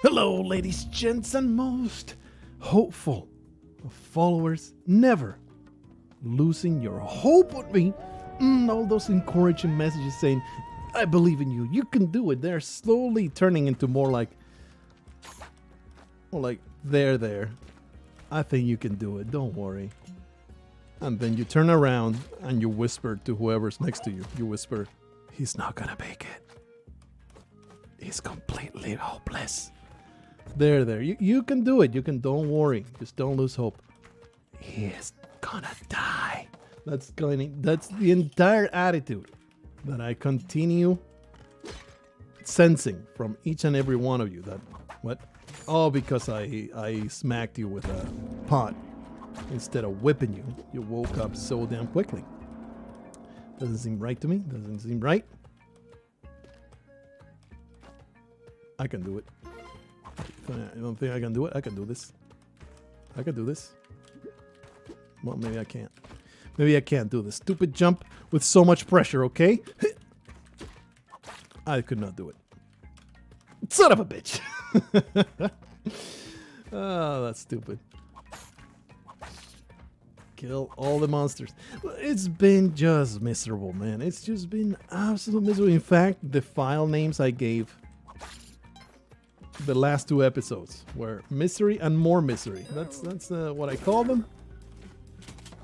Hello, ladies, gents, and most hopeful of followers. Never losing your hope with me. All those encouraging messages saying, I believe in you. You can do it. They're slowly turning into more like, there. I think you can do it. Don't worry. And then you turn around and you whisper to whoever's next to you. You whisper, he's not gonna make it. He's completely hopeless. There. You can do it. Don't worry. Just don't lose hope. He is gonna die. That's the entire attitude that I continue sensing from each and every one of you. That what? Oh, because I smacked you with a pot instead of whipping you. You woke up so damn quickly. Doesn't seem right to me. Doesn't seem right. I can do it. I don't think I can do it. I can do this. I can do this. Well, maybe I can't. Maybe I can't do this stupid jump with so much pressure, okay? I could not do it. Son of a bitch. Oh, that's stupid. Kill all the monsters. It's been just miserable, man. It's just been absolute misery. In fact, the file names I gave the last two episodes were misery and more misery. That's what I call them.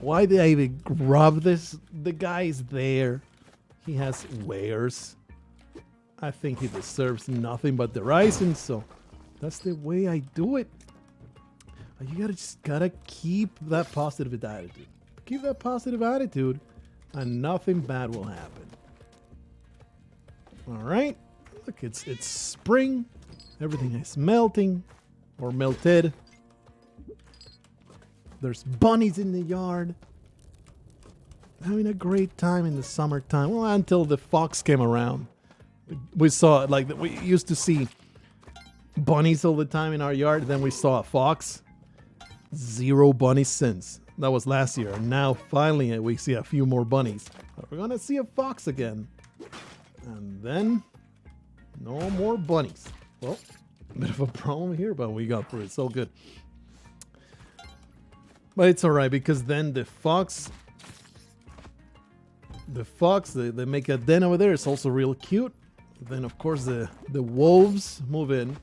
Why did I even grab this? The guy is there. He has wares. I think he deserves nothing but the rising, so that's the way I do it. You gotta keep that positive attitude. Keep that positive attitude, and nothing bad will happen. All right. Look, it's spring. Everything is melting or melted. There's bunnies in the yard. Having a great time in the summertime. Well, until the fox came around. We saw, we used to see bunnies all the time in our yard. Then we saw a fox. Zero bunnies since. That was last year. And now, finally, we see a few more bunnies. But we're going to see a fox again. And then, no more bunnies. Well, a bit of a problem here, but we got through it. So good. But it's alright, because then the fox, they make a den over there. It's also real cute. Then, of course, the wolves move in,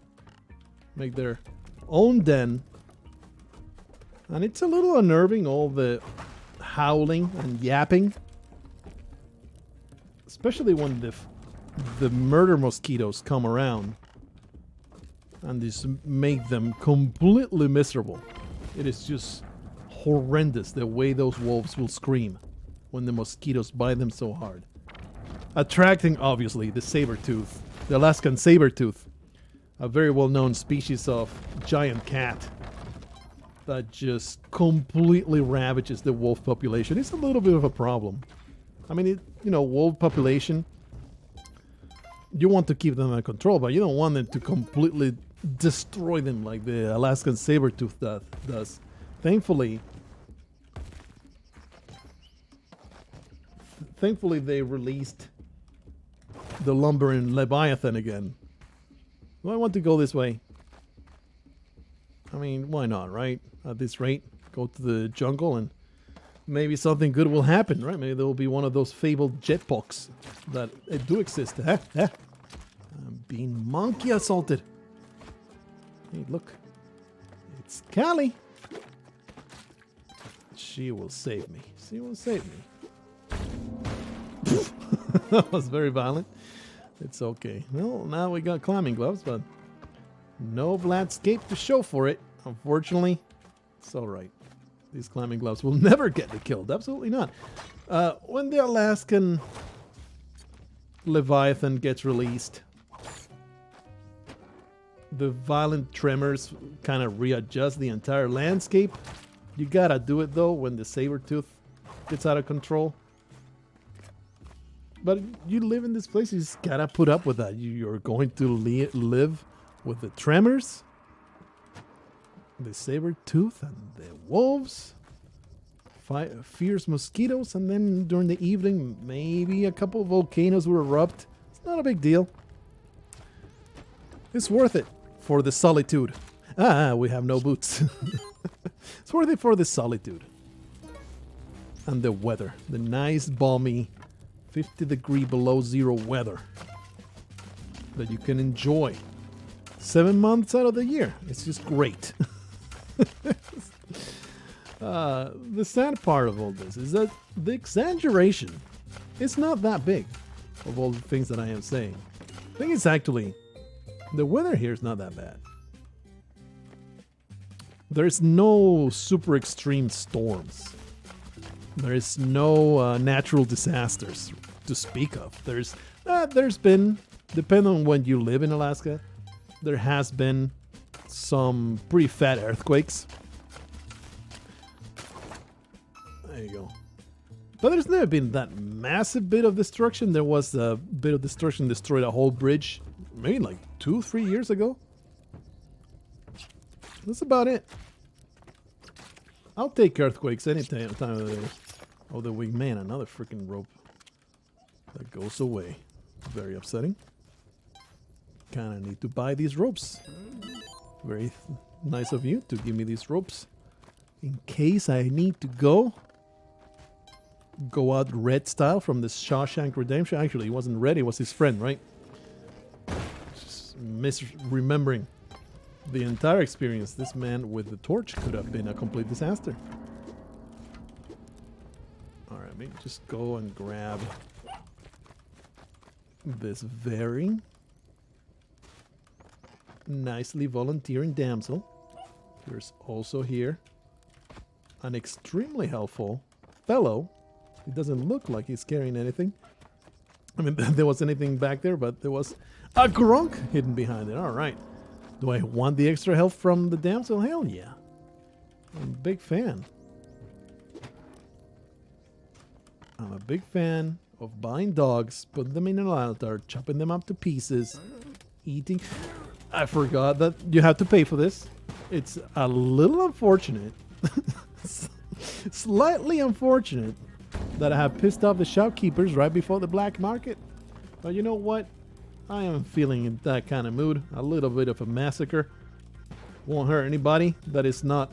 make their own den. And it's a little unnerving, all the howling and yapping. Especially when the murder mosquitoes come around. And just make them completely miserable. It is just horrendous the way those wolves will scream when the mosquitoes bite them so hard. Attracting, obviously, the saber-tooth, the Alaskan saber-tooth, a very well-known species of giant cat that just completely ravages the wolf population. It's a little bit of a problem. I mean, wolf population, you want to keep them under control, but you don't want them to completely destroy them like the Alaskan saber-tooth does. Thankfully, they released the lumbering Leviathan again. Do I want to go this way? I mean, why not, right? At this rate, go to the jungle and maybe something good will happen, right? Maybe there will be one of those fabled jetpacks that do exist. I'm being monkey assaulted. Hey, look. It's Callie. She will save me. She will save me. That was very violent. It's okay. Well, now we got climbing gloves, but no Vladscape to show for it. Unfortunately, it's alright. These climbing gloves will never get me killed. Absolutely not. When the Alaskan Leviathan gets released, the violent tremors kind of readjust the entire landscape. You gotta do it, though, when the saber-tooth gets out of control. But you live in this place, you just gotta put up with that. You're going to live with the tremors, the saber-tooth, and the wolves, fierce mosquitoes, and then during the evening, maybe a couple of volcanoes will erupt. It's not a big deal. It's worth it for the solitude. We have no boots. It's worth it for the solitude. And the weather. The nice, balmy, 50-degree below zero weather that you can enjoy 7 months out of the year. It's just great. The sad part of all this is that the exaggeration is not that big of all the things that I am saying. I think it's actually, the weather here is not that bad. There's no super extreme storms. There is no natural disasters to speak of. There's been, depending on when you live in Alaska, there has been some pretty fat earthquakes. There you go. But there's never been that massive bit of destruction. There was a bit of destruction, destroyed a whole bridge, maybe like 2-3 years ago. That's about it. I'll take earthquakes any time of the week. Man, another freaking rope that goes away. Very upsetting. Kind of need to buy these ropes. Very nice of you to give me these ropes in case I need to go out Red style from the Shawshank Redemption. Actually, he wasn't Red, it was his friend, right? Just misremembering the entire experience. This man with the torch could have been a complete disaster. Alright, maybe just go and grab this very nicely volunteering damsel. There's also here an extremely helpful fellow. He doesn't look like he's carrying anything. I mean, there was anything back there, but there was a grunk hidden behind it. All right. Do I want the extra help from the damsel? Hell yeah. I'm a big fan. I'm a big fan of buying dogs, putting them in an altar, chopping them up to pieces, eating. I forgot that you have to pay for this. It's a little unfortunate, slightly unfortunate, that I have pissed off the shopkeepers right before the black market. But you know what? I am feeling in that kind of mood. A little bit of a massacre. Won't hurt anybody that is not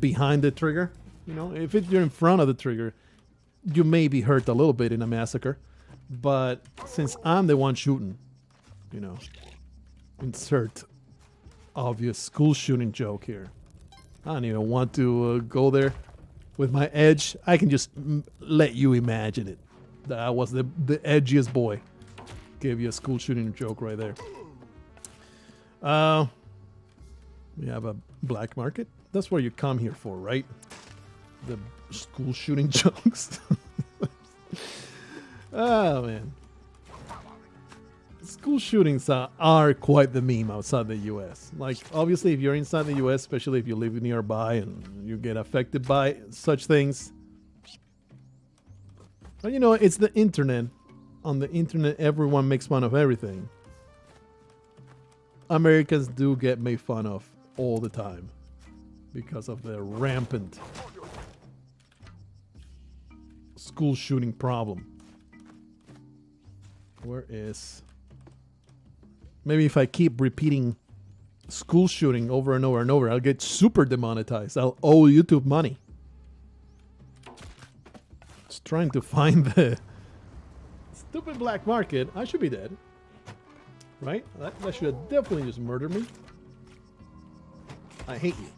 behind the trigger. You know, if you're in front of the trigger, you may be hurt a little bit in a massacre. But since I'm the one shooting, you know, insert obvious school shooting joke here. I don't even want to go there with my edge. I can just let you imagine it. That I was the edgiest boy. Gave you a school shooting joke right there. We have a black market. That's what you come here for, right? The school shooting jokes. Oh, man. School shootings are quite the meme outside the U.S. Like, obviously, if you're inside the U.S., especially if you live nearby and you get affected by such things. But, you know, it's the internet. On the internet, everyone makes fun of everything. Americans do get made fun of all the time because of the rampant school shooting problem. Where is... Maybe if I keep repeating school shooting over and over and over, I'll get super demonetized. I'll owe YouTube money. Just trying to find the stupid black market. I should be dead. Right? That should have definitely just murdered me. I hate you.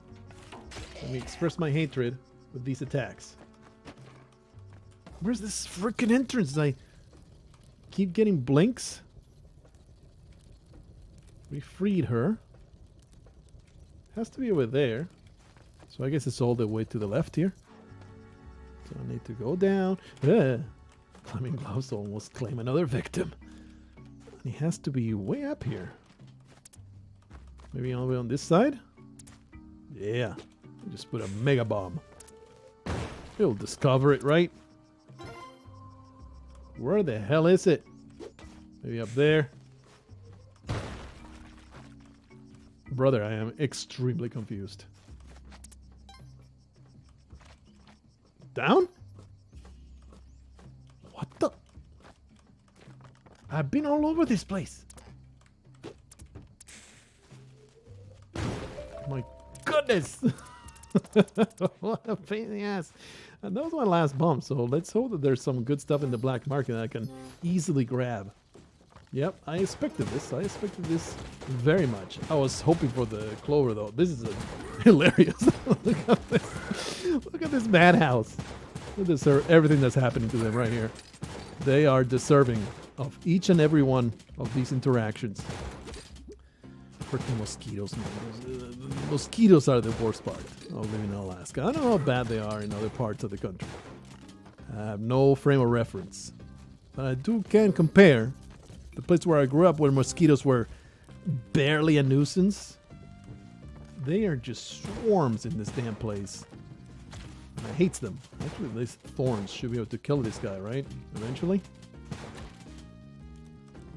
Let me express my hatred with these attacks. Where's this freaking entrance? I keep getting blinks. We freed her. Has to be over there. So I guess it's all the way to the left here. So I need to go down. Climbing gloves almost claim another victim. And he has to be way up here. Maybe all the way on this side? Yeah. Just put a mega bomb. He'll discover it, right? Where the hell is it? Maybe up there. Brother, I am extremely confused. Down? What the? I've been all over this place. My goodness! What a pain in the ass. And that was my last bomb, so let's hope that there's some good stuff in the black market that I can easily grab. Yep, I expected this. I expected this very much. I was hoping for the clover, though. This is hilarious. Look at this. Look at this madhouse. Look at this, everything that's happening to them right here. They are deserving of each and every one of these interactions. Freaking mosquitoes, man. Mosquitoes are the worst part of living in Alaska. I don't know how bad they are in other parts of the country. I have no frame of reference. But I can compare the place where I grew up, where mosquitoes were barely a nuisance. They are just swarms in this damn place. And I hate them. Actually, these thorns should be able to kill this guy, right? Eventually.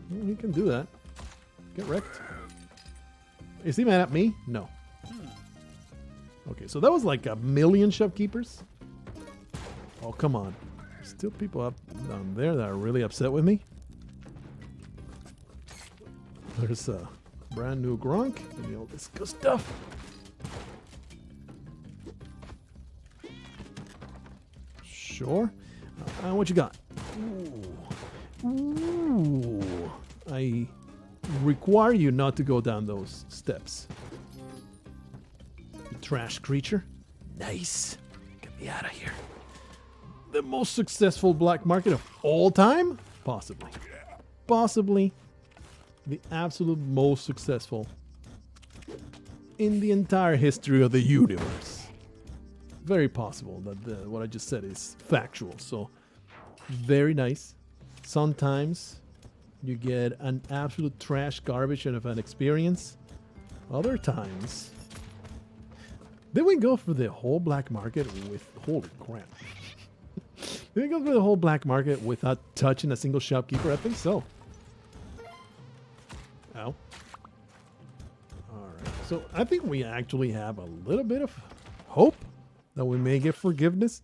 Well, he can do that. Get wrecked. Is he mad at me? No. Okay, so that was like 1,000,000 shopkeepers. Oh, come on. There's still people up down there that are really upset with me. There's a brand new Gronk. Give me all this good stuff. Sure. What you got? Ooh. Ooh. I require you not to go down those steps. You trash creature. Nice. Get me out of here. The most successful black market of all time? Possibly. Possibly the absolute most successful in the entire history of the universe. Very possible that what I just said is factual. So, very nice. Sometimes you get an absolute trash garbage of an experience. Other times, did we go for the whole black market with... Holy crap. Did we go for the whole black market without touching a single shopkeeper? I think so. Ow. Alright, so I think we actually have a little bit of hope that we may get forgiveness.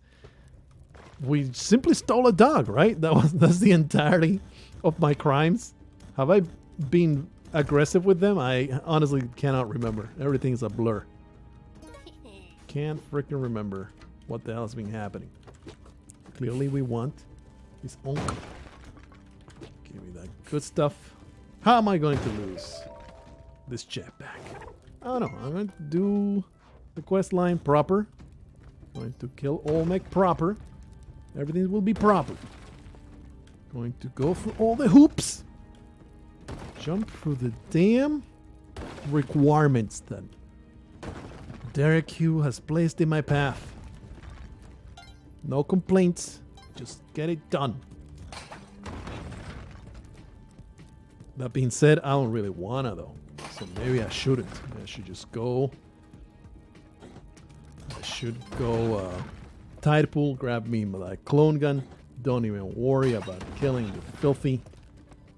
We simply stole a dog, right? That's the entirety of my crimes. Have I been aggressive with them? I honestly cannot remember. Everything's a blur. Can't freaking remember what the hell has been happening. Clearly we want his uncle. Give me that good stuff. How am I going to lose this jetpack? I don't know. I'm going to do the quest line proper. Going to kill Olmec proper. Everything will be proper. Going to go for all the hoops. Jump for the damn requirements that Derek Hugh has placed in my path. No complaints. Just get it done. That being said, I don't really wanna though. So maybe I shouldn't. I should just go. I should go tide pool, grab me my clone gun. Don't even worry about killing the filthy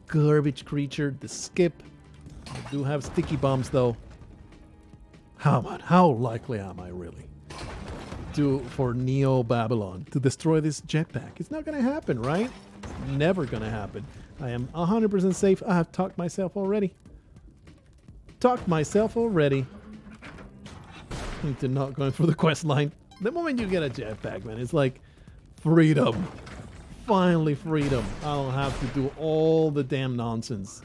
garbage creature, the skip. I do have sticky bombs though. How likely am I really for Neo Babylon to destroy this jetpack? It's not gonna happen, right? It's never gonna happen. I am 100% safe. I have talked myself already. Into not going for the quest line. The moment you get a jetpack, man, it's like freedom. Finally freedom. I don't have to do all the damn nonsense.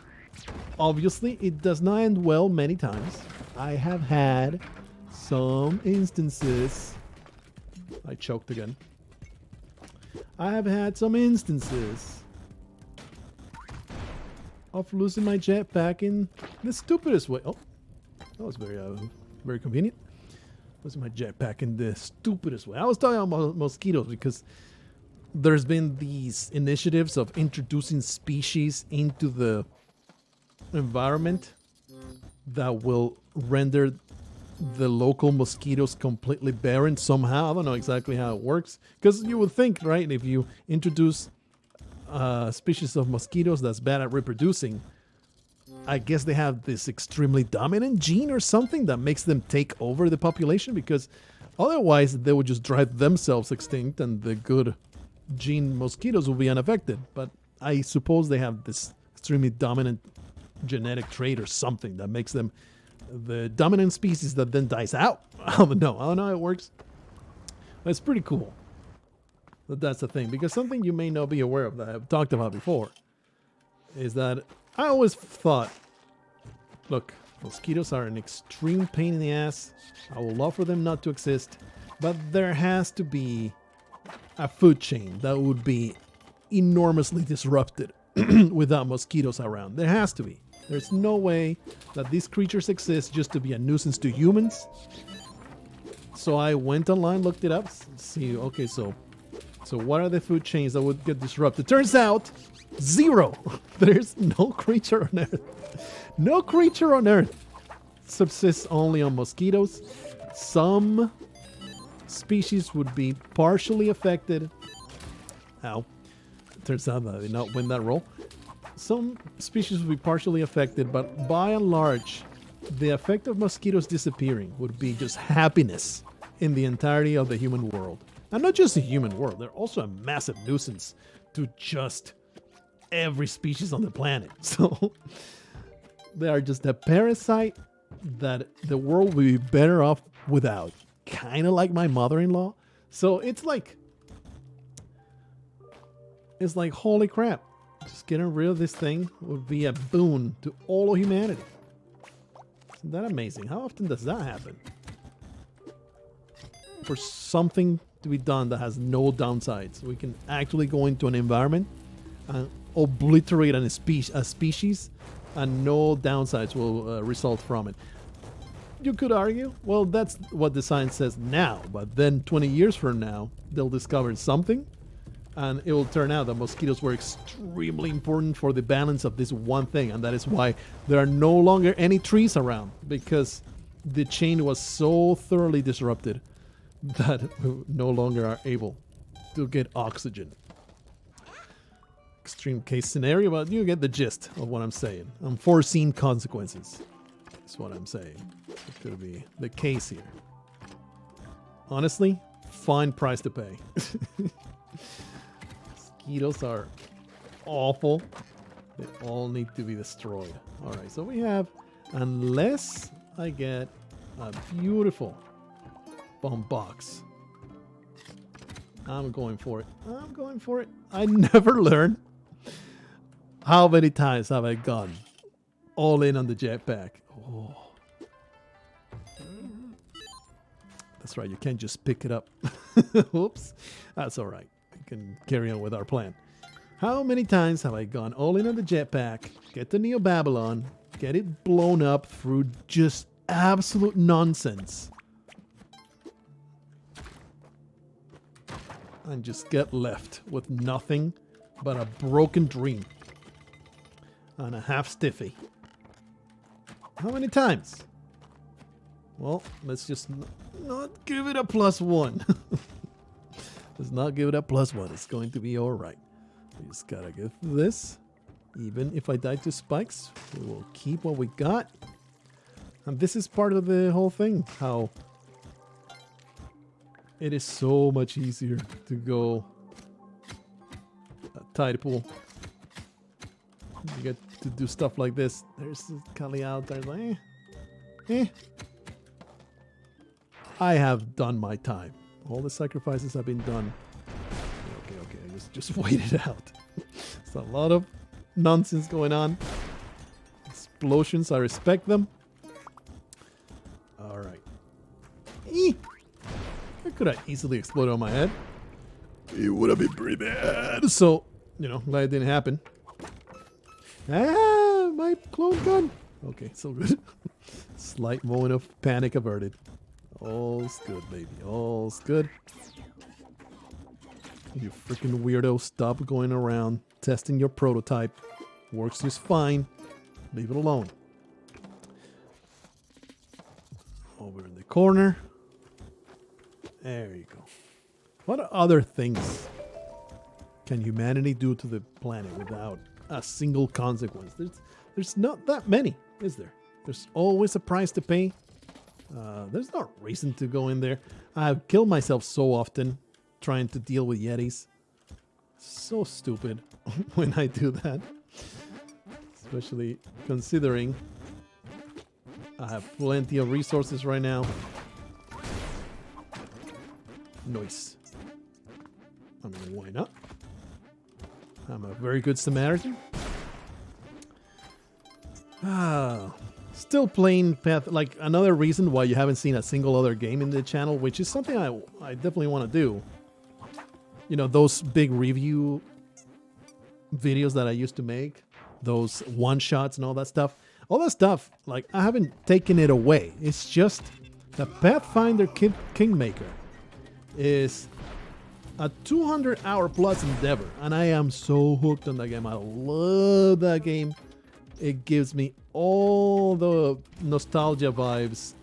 Obviously, it does not end well many times. I have had some instances. I choked again. I have had some instances of losing my jetpack in the stupidest way. Oh, that was very convenient. Losing my jetpack in the stupidest way. I was talking about mosquitoes because there's been these initiatives of introducing species into the environment that will render the local mosquitoes completely barren somehow. I don't know exactly how it works, because you would think, right, if you introduce species of mosquitoes that's bad at reproducing, I guess they have this extremely dominant gene or something that makes them take over the population, because otherwise they would just drive themselves extinct and the good gene mosquitoes will be unaffected. But I suppose they have this extremely dominant genetic trait or something that makes them the dominant species that then dies out. I don't know how it works. It's pretty cool. But that's the thing, because something you may not be aware of that I've talked about before is that I always thought, look, mosquitoes are an extreme pain in the ass. I would love for them not to exist, but there has to be a food chain that would be enormously disrupted without mosquitoes around. There has to be. There's no way that these creatures exist just to be a nuisance to humans. So I went online, looked it up, see, okay, so what are the food chains that would get disrupted? Turns out, zero. There's no creature on Earth. No creature on Earth subsists only on mosquitoes. Some species would be partially affected. Ow. Turns out that I did not win that roll. Some species would be partially affected, but by and large, the effect of mosquitoes disappearing would be just happiness in the entirety of the human world. And not just the human world, they're also a massive nuisance to just every species on the planet. So they are just a parasite that the world would be better off without. Kind of like my mother-in-law. So it's like, holy crap. Just getting rid of this thing would be a boon to all of humanity. Isn't that amazing? How often does that happen? For something to be done that has no downsides. We can actually go into an environment and obliterate a species and no downsides will result from it. You could argue, well, that's what the science says now, but then 20 years from now, they'll discover something and it will turn out that mosquitoes were extremely important for the balance of this one thing, and that is why there are no longer any trees around, because the chain was so thoroughly disrupted that we no longer are able to get oxygen. Extreme case scenario, but you get the gist of what I'm saying. Unforeseen consequences is what I'm saying. It could be the case here. Honestly, fine price to pay. Mosquitoes are awful. They all need to be destroyed. Alright, so we have, unless I get a beautiful bomb box. I'm going for it. I'm going for it. I never learn. How many times have I gone all in on the jetpack? Oh. That's right, you can't just pick it up. Oops. That's alright. We can carry on with our plan. How many times have I gone all in on the jetpack, get to Neo Babylon, get it blown up through just absolute nonsense, and just get left with nothing but a broken dream and a half stiffy? How many times? Well, let's just not give it a +1. Let's not give it a +1. It's going to be alright. We just gotta get this. Even if I die to spikes, we will keep what we got. And this is part of the whole thing. How it is so much easier to go a tide pool. You get to do stuff like this. There's Kali out there like, I have done my time. All the sacrifices have been done. Okay. Just wait it out. There's a lot of nonsense going on. Explosions, I respect them. Alright. Could I easily explode on my head? It would have been pretty bad. So, glad it didn't happen. Ah, my clone gun. Okay, so good. Slight moment of panic averted. All's good, baby. All's good. You freaking weirdo, stop going around testing your prototype. Works just fine. Leave it alone. Over in the corner. There you go. What other things can humanity do to the planet without a single consequence? There's not that many, is there? There's always a price to pay. There's no reason to go in there. I've killed myself so often trying to deal with Yetis. So stupid when I do that. Especially considering I have plenty of resources right now. Nice. I mean, why not? I'm a very good Samaritan. Still playing Path. Like, another reason why you haven't seen a single other game in the channel, which is something I definitely want to do. You know, those big review videos that I used to make, those one-shots and all that stuff. All that stuff, like, I haven't taken it away. It's just the Pathfinder Kingmaker is a 200-hour plus endeavor, and I am so hooked on that game. I love that game. It gives me all the nostalgia vibes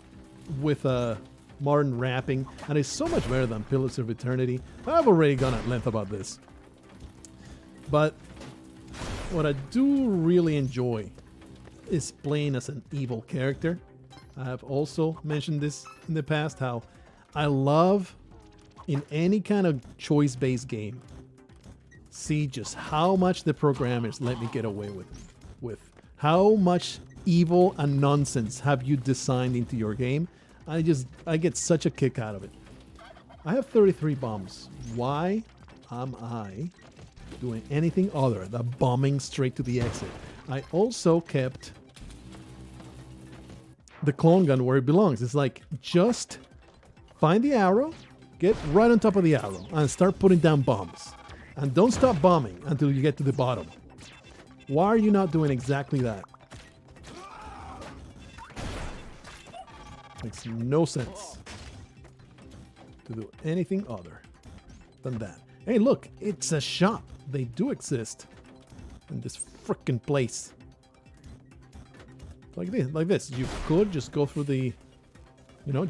with a modern wrapping, and it's so much better than Pillars of Eternity. I've already gone at length about this. But what I do really enjoy is playing as an evil character. I have also mentioned this in the past, how I love, in any kind of choice-based game, see just how much the programmers let me get away with. How much evil and nonsense have you designed into your game. I get such a kick out of it. I have 33 bombs. Why am I doing anything other than bombing straight to the exit? I also kept the clone gun where it belongs. It's like, just find the arrow, get right on top of the arrow, and start putting down bombs. And don't stop bombing until you get to the bottom. Why are you not doing exactly that? Makes no sense to do anything other than that. Hey, look, it's a shop. They do exist in this frickin' place. Like this. You could just go through the,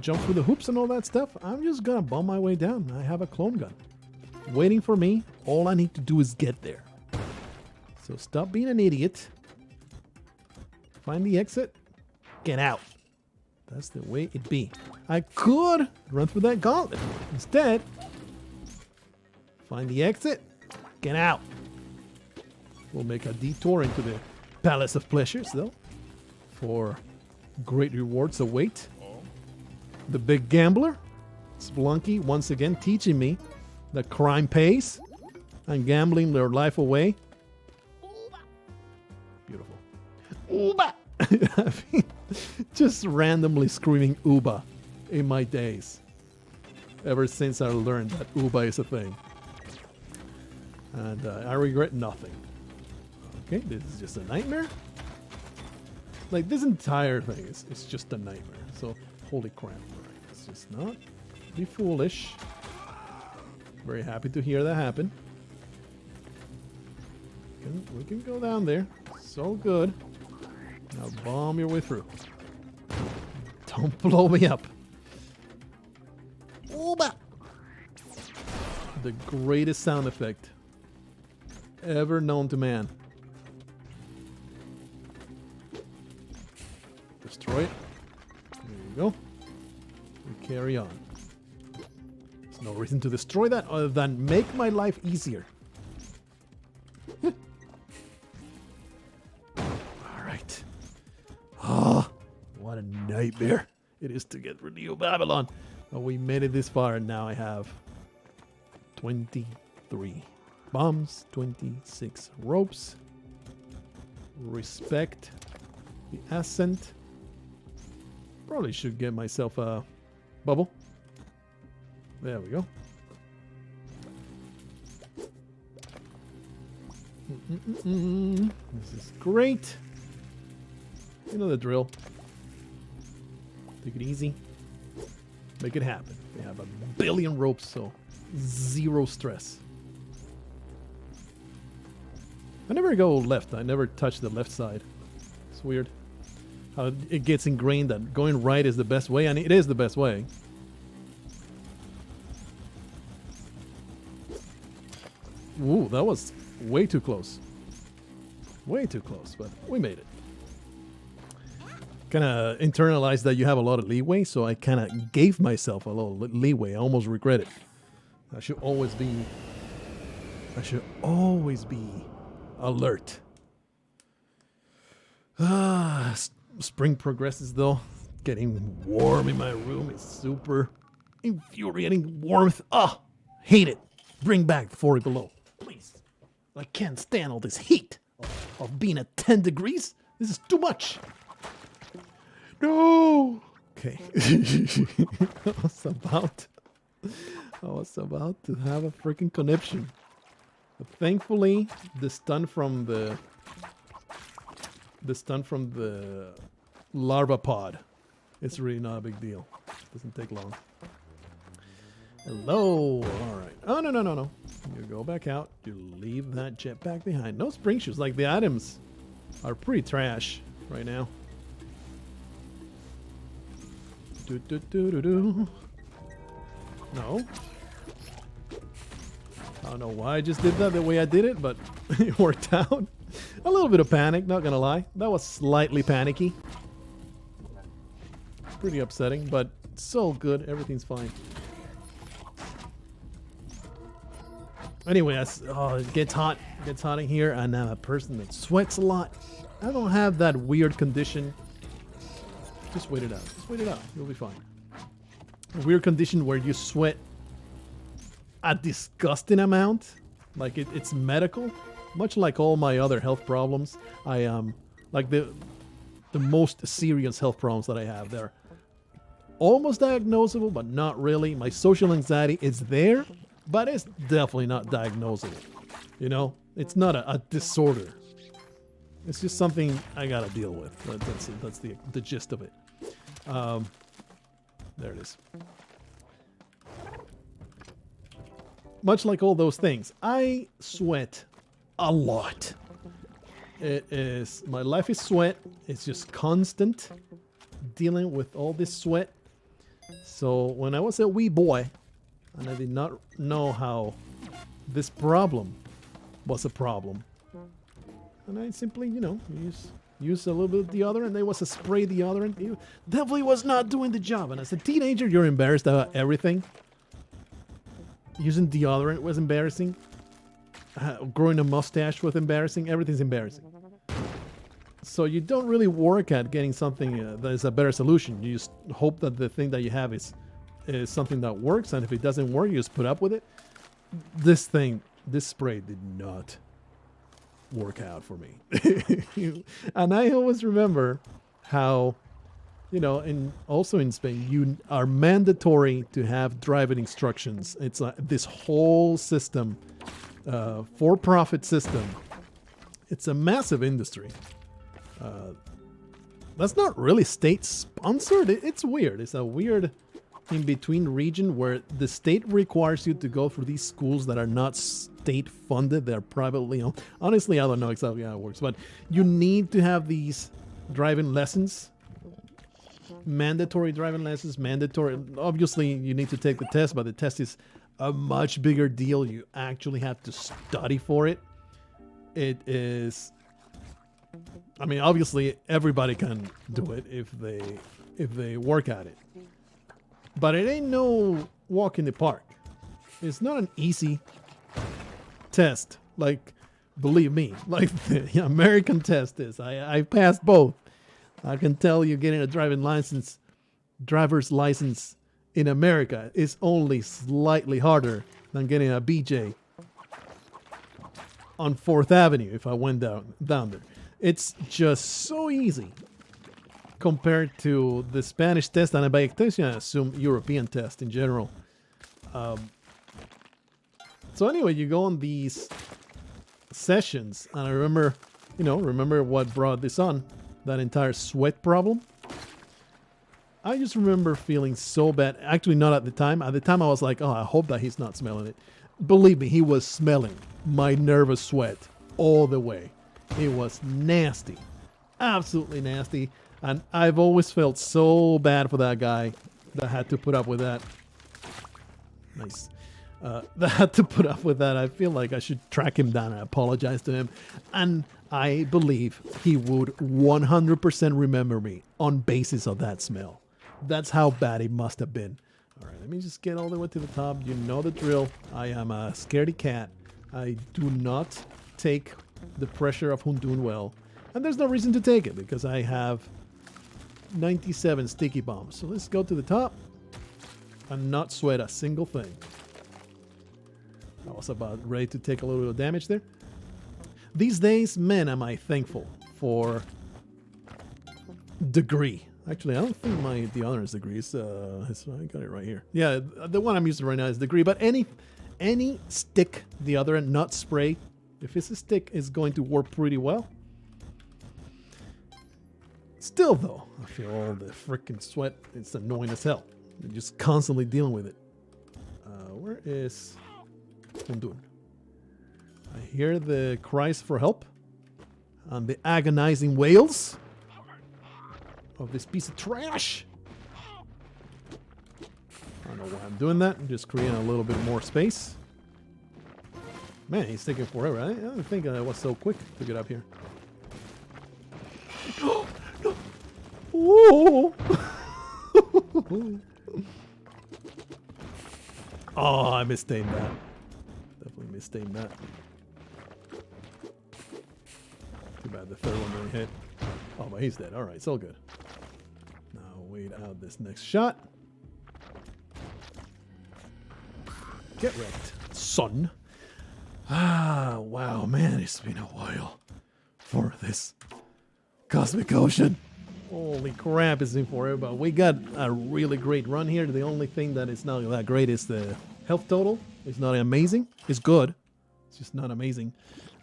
jump through the hoops and all that stuff. I'm just gonna bomb my way down. I have a clone gun waiting for me. All I need to do is get there. So stop being an idiot. Find the exit. Get out. That's the way it be. I could run through that gauntlet. Instead, find the exit. Get out. We'll make a detour into the Palace of Pleasures, though, for great rewards await. The big gambler, Spelunky, once again teaching me that crime pays and gambling their life away. Beautiful. Uba. I mean, just randomly screaming Uba in my days. Ever since I learned that Uba is a thing. And I regret nothing. Okay, this is just a nightmare. Like, this entire thing is just a nightmare. So, holy crap. Alright, let's just not be foolish. Very happy to hear that happen. We can go down there. So good. Now bomb your way through. Don't blow me up. Oba! The greatest sound effect ever known to man. Destroy it. There you go. We carry on. There's no reason to destroy that other than make my life easier. Alright. Ah, what a nightmare it is to get rid of Babylon. But we made it this far, and now I have 23 bombs, 26 ropes. Respect the ascent. Probably should get myself a bubble. There we go. This is great. You know the drill. Take it easy. Make it happen. We have a billion ropes, so zero stress. I never go left. I never touch the left side. It's weird how it gets ingrained that going right is the best way, and it is the best way. Ooh, that was way too close. Way too close, but we made it. Kind of internalized that you have a lot of leeway, so I kind of gave myself a little leeway. I almost regret it. I should always be alert. Spring progresses though. Getting warm in my room is super infuriating. Warmth. Ah, hate it. Bring back the 40 below, please. I can't stand all this heat of being at 10 degrees. This is too much. No. Okay. I was about to have a freaking conniption. But thankfully, the stun from the larva pod, it's really not a big deal. Doesn't take long. Hello. All right. Oh, no. You go back out. You leave that jetpack behind. No spring shoes. Like, the items are pretty trash right now. No. I don't know why I just did that the way I did it, but it worked out. A little bit of panic, not gonna lie. That was slightly panicky. Pretty upsetting, but so good. Everything's fine. Anyway, it gets hot. It gets hot in here, and I'm a person that sweats a lot. I don't have that weird condition. Just wait it out. Just wait it out. You'll be fine. A weird condition where you sweat a disgusting amount. Like it's medical. Much like all my other health problems. I like the most serious health problems that I have. They're almost diagnosable, but not really. My social anxiety is there, but it's definitely not diagnosable. You know, it's not a disorder. It's just something I gotta deal with. That's the gist of it. There it is. Much like all those things, I sweat a lot. My life is sweat. It's just constant dealing with all this sweat. So when I was a wee boy, and I did not know how this problem was a problem, and I simply, use a little bit of deodorant. There was a spray deodorant. It definitely was not doing the job. And as a teenager, you're embarrassed about everything. Using deodorant was embarrassing. Growing a mustache was embarrassing. Everything's embarrassing. So you don't really work at getting something that is a better solution. You just hope that the thing that you have is something that works. And if it doesn't work, you just put up with it. This spray did not work out for me. And I always remember how, also in Spain, you are mandatory to have driving instructions. It's this whole system, for-profit system. It's a massive industry. That's not really state-sponsored. It's weird. It's a weird in-between region where the state requires you to go through these schools that are not state-funded. They're privately owned. Honestly, I don't know exactly how it works, but you need to have these driving lessons. Mandatory driving lessons. Mandatory. Obviously, you need to take the test, but the test is a much bigger deal. You actually have to study for it. It is... I mean, obviously, everybody can do it if they work at it. But it ain't no walk in the park. It's not an easy test. Like, believe me, like the American test is. I passed both. I can tell you getting a driver's license in America is only slightly harder than getting a BJ on 4th Avenue if I went down there. It's just so easy compared to the Spanish test, and by extension, I assume European test in general. So anyway, you go on these sessions, and I remember what brought this on, that entire sweat problem. I just remember feeling so bad. Actually, not at the time. At the time, I was like, oh, I hope that he's not smelling it. Believe me, he was smelling my nervous sweat all the way. It was nasty. Absolutely nasty. And I've always felt so bad for that guy that had to put up with that. Nice. That had to put up with that. I feel like I should track him down and apologize to him. And I believe he would 100% remember me on basis of that smell. That's how bad it must have been. All right, let me just get all the way to the top. You know the drill. I am a scaredy cat. I do not take the pressure of whom doing well. And there's no reason to take it because I have 97 sticky bombs. So let's go to the top and not sweat a single thing. I was about ready to take a little bit of damage there. These days, man, am I thankful for degree. Actually, I don't think the honors degree is, I got it right here. Yeah, the one I'm using right now is degree, but any stick, the other end, not spray, if it's a stick, is going to work pretty well. Still, though, I feel all the freaking sweat. It's annoying as hell. You're just constantly dealing with it. Where is Hundun? I hear the cries for help and the agonizing wails of this piece of trash. I don't know why I'm doing that. I'm just creating a little bit more space. Man, he's taking forever. I don't think I was so quick to get up here. No! Oh! Oh, I misnamed that. Definitely misnamed that. Too bad the third one didn't hit. Oh, but he's dead. Alright, it's all good. Now wait out this next shot. Get wrecked, son. Ah, wow, man, it's been a while for this Cosmic Ocean. Holy crap, it's been forever, but we got a really great run here. The only thing that is not that great is the health total. It's not amazing. It's good. It's just not amazing.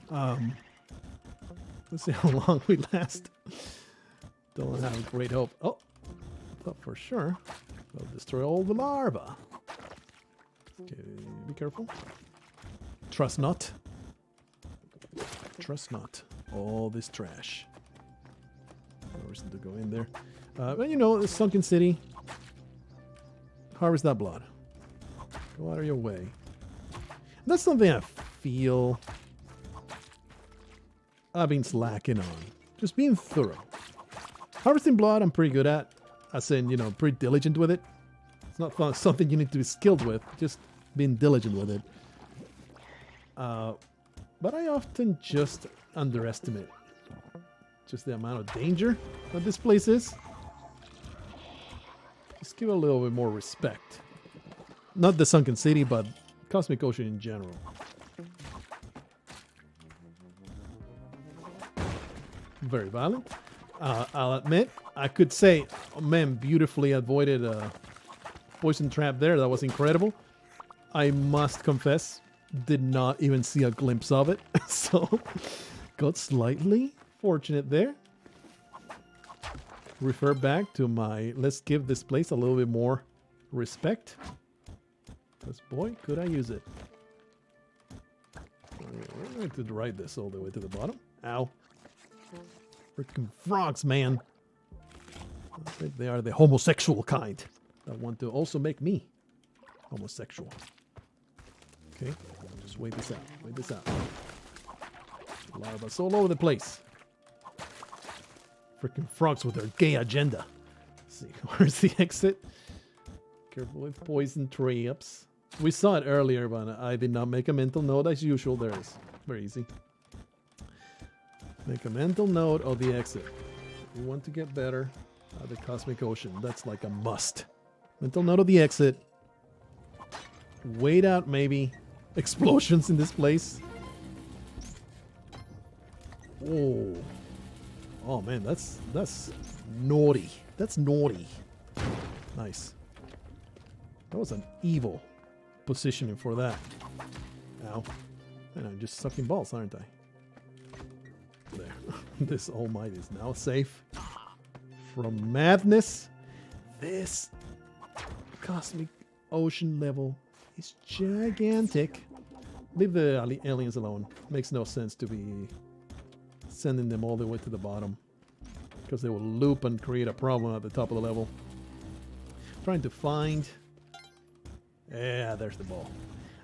Let's see how long we last. Don't have great hope. Oh, I thought for sure they'll destroy all the larvae. Okay, be careful. Trust not. Trust not. All this trash. No reason to go in there. But you know, the sunken city. Harvest that blood. Go out of your way. That's something I feel I've been slacking on. Just being thorough. Harvesting blood I'm pretty good at. As in, you know, pretty diligent with it. It's not something you need to be skilled with. Just being diligent with it. But I often just underestimate just the amount of danger that this place is. Just give it a little bit more respect. Not the sunken city, but Cosmic Ocean in general. Very violent. I'll admit, I could say, oh man, beautifully avoided a poison trap there. That was incredible. I must confess, did not even see a glimpse of it. So, got slightly fortunate there. Refer back to my, let's give this place a little bit more respect. Because boy, could I use it. We're going to ride this all the way to the bottom. Ow. Freaking frogs, man. I think they are the homosexual kind that want to also make me homosexual. Okay, just wait this out. Wait this out. Larvae all over the place. Freaking frogs with their gay agenda. Let's see, where's the exit? Careful with poison traps. We saw it earlier, but I did not make a mental note as usual. There it is. Very easy. Make a mental note of the exit. If you want to get better at the Cosmic Ocean, that's like a must. Mental note of the exit. Wait out maybe explosions in this place. Oh. Oh man, that's naughty. That's naughty. Nice. That was an evil positioning for that. Ow. And I'm just sucking balls, aren't I? There. This All Might is now safe from madness. This Cosmic Ocean level is gigantic. Leave the aliens alone. Makes no sense to be sending them all the way to the bottom, because they will loop and create a problem at the top of the level. Trying to find... Yeah, there's the ball.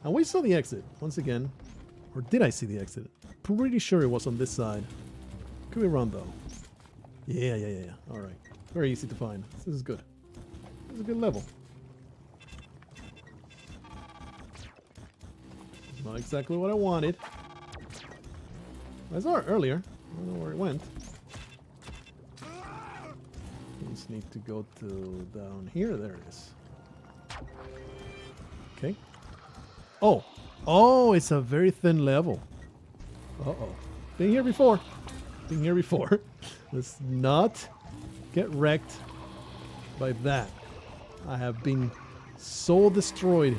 And we saw the exit once again. Or did I see the exit? Pretty sure it was on this side. Could be wrong though. Yeah. Alright. Very easy to find. This is good. This is a good level. Not exactly what I wanted. I saw it earlier. I don't know where it went. Just need to go to down here. There it is. Okay. Oh. Oh, it's a very thin level. Uh-oh. Been here before. Been here before. Let's not get wrecked by that. I have been so destroyed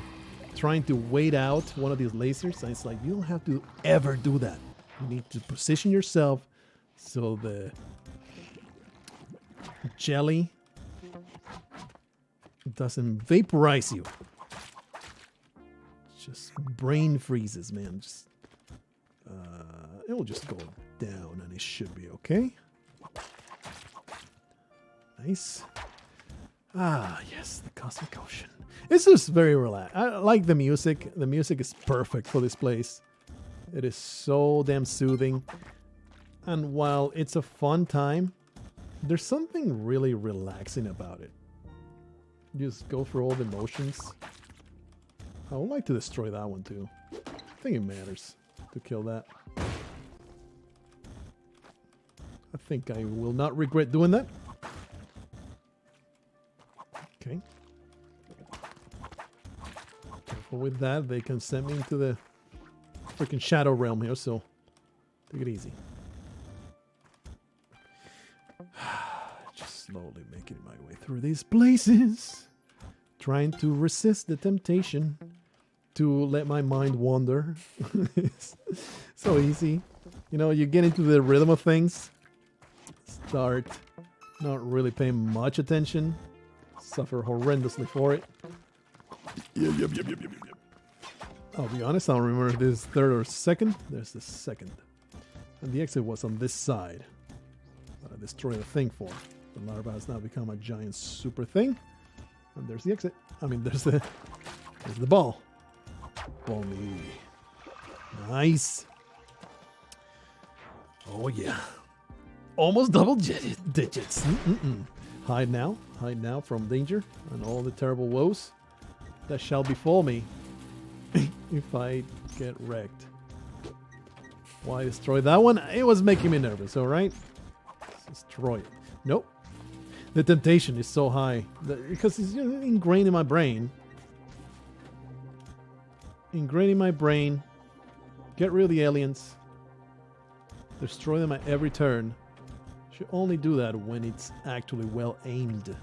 trying to wait out one of these lasers. And it's like, you don't have to ever do that. You need to position yourself so the jelly doesn't vaporize you. Just brain freezes, man. Just it will just go down and it should be okay. Nice. Ah, yes, the Cosmic Ocean. It's just very relaxed. I like the music. The music is perfect for this place. It is so damn soothing. And while it's a fun time, there's something really relaxing about it. You just go through all the motions. I would like to destroy that one too. I think it matters to kill that. I think I will not regret doing that. Okay. Careful with that. They can send me into the freaking shadow realm here, so take it easy. Just slowly making my way through these places. Trying to resist the temptation to let my mind wander. It's so easy. You know, you get into the rhythm of things. Start not really paying much attention. Suffer horrendously for it. Yep. I'll be honest, I don't remember if this is third or second. There's the second. And the exit was on this side. That I destroyed the thing for. The larva has now become a giant super thing. And there's the exit. I mean, there's the ball. Ball me. Nice. Oh, yeah. Almost double digits. Hide now from danger and all the terrible woes that shall befall me if I get wrecked. Why destroy that one? It was making me nervous, alright? Let's destroy it. Nope. The temptation is so high because it's ingrained in my brain. Ingrained in my brain. Get rid of the aliens. Destroy them at every turn. Should only do that when it's actually well aimed.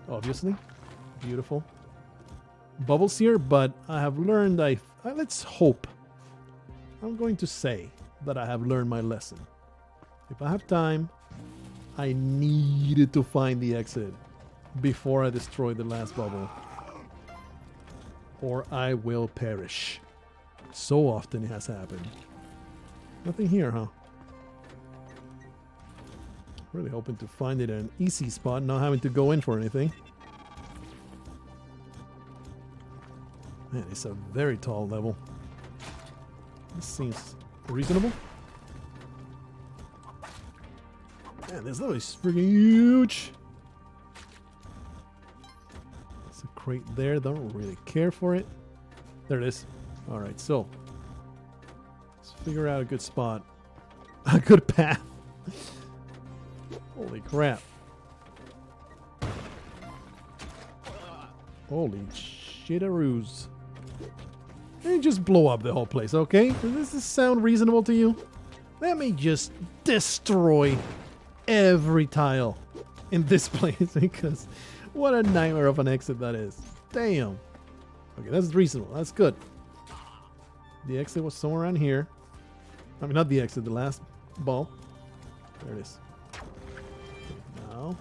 Obviously. Beautiful. Bubbles here, but I have learned let's hope. I'm going to say that I have learned my lesson. If I have time, I needed to find the exit before I destroy the last bubble. Or I will perish. So often it has happened. Nothing here, huh? Really hoping to find it an easy spot, not having to go in for anything. Man, it's a very tall level. This seems reasonable. Man, this level is freaking huge. There's a crate there. Don't really care for it. There it is. Alright, so let's figure out a good spot. A good path. Holy crap. Holy shitaroos. Let me just blow up the whole place, okay? Does this sound reasonable to you? Let me just destroy every tile in this place because what a nightmare of an exit that is. Damn. Okay, that's reasonable. That's good. The exit was somewhere around here. I mean, not the exit, the last ball. There it is. Now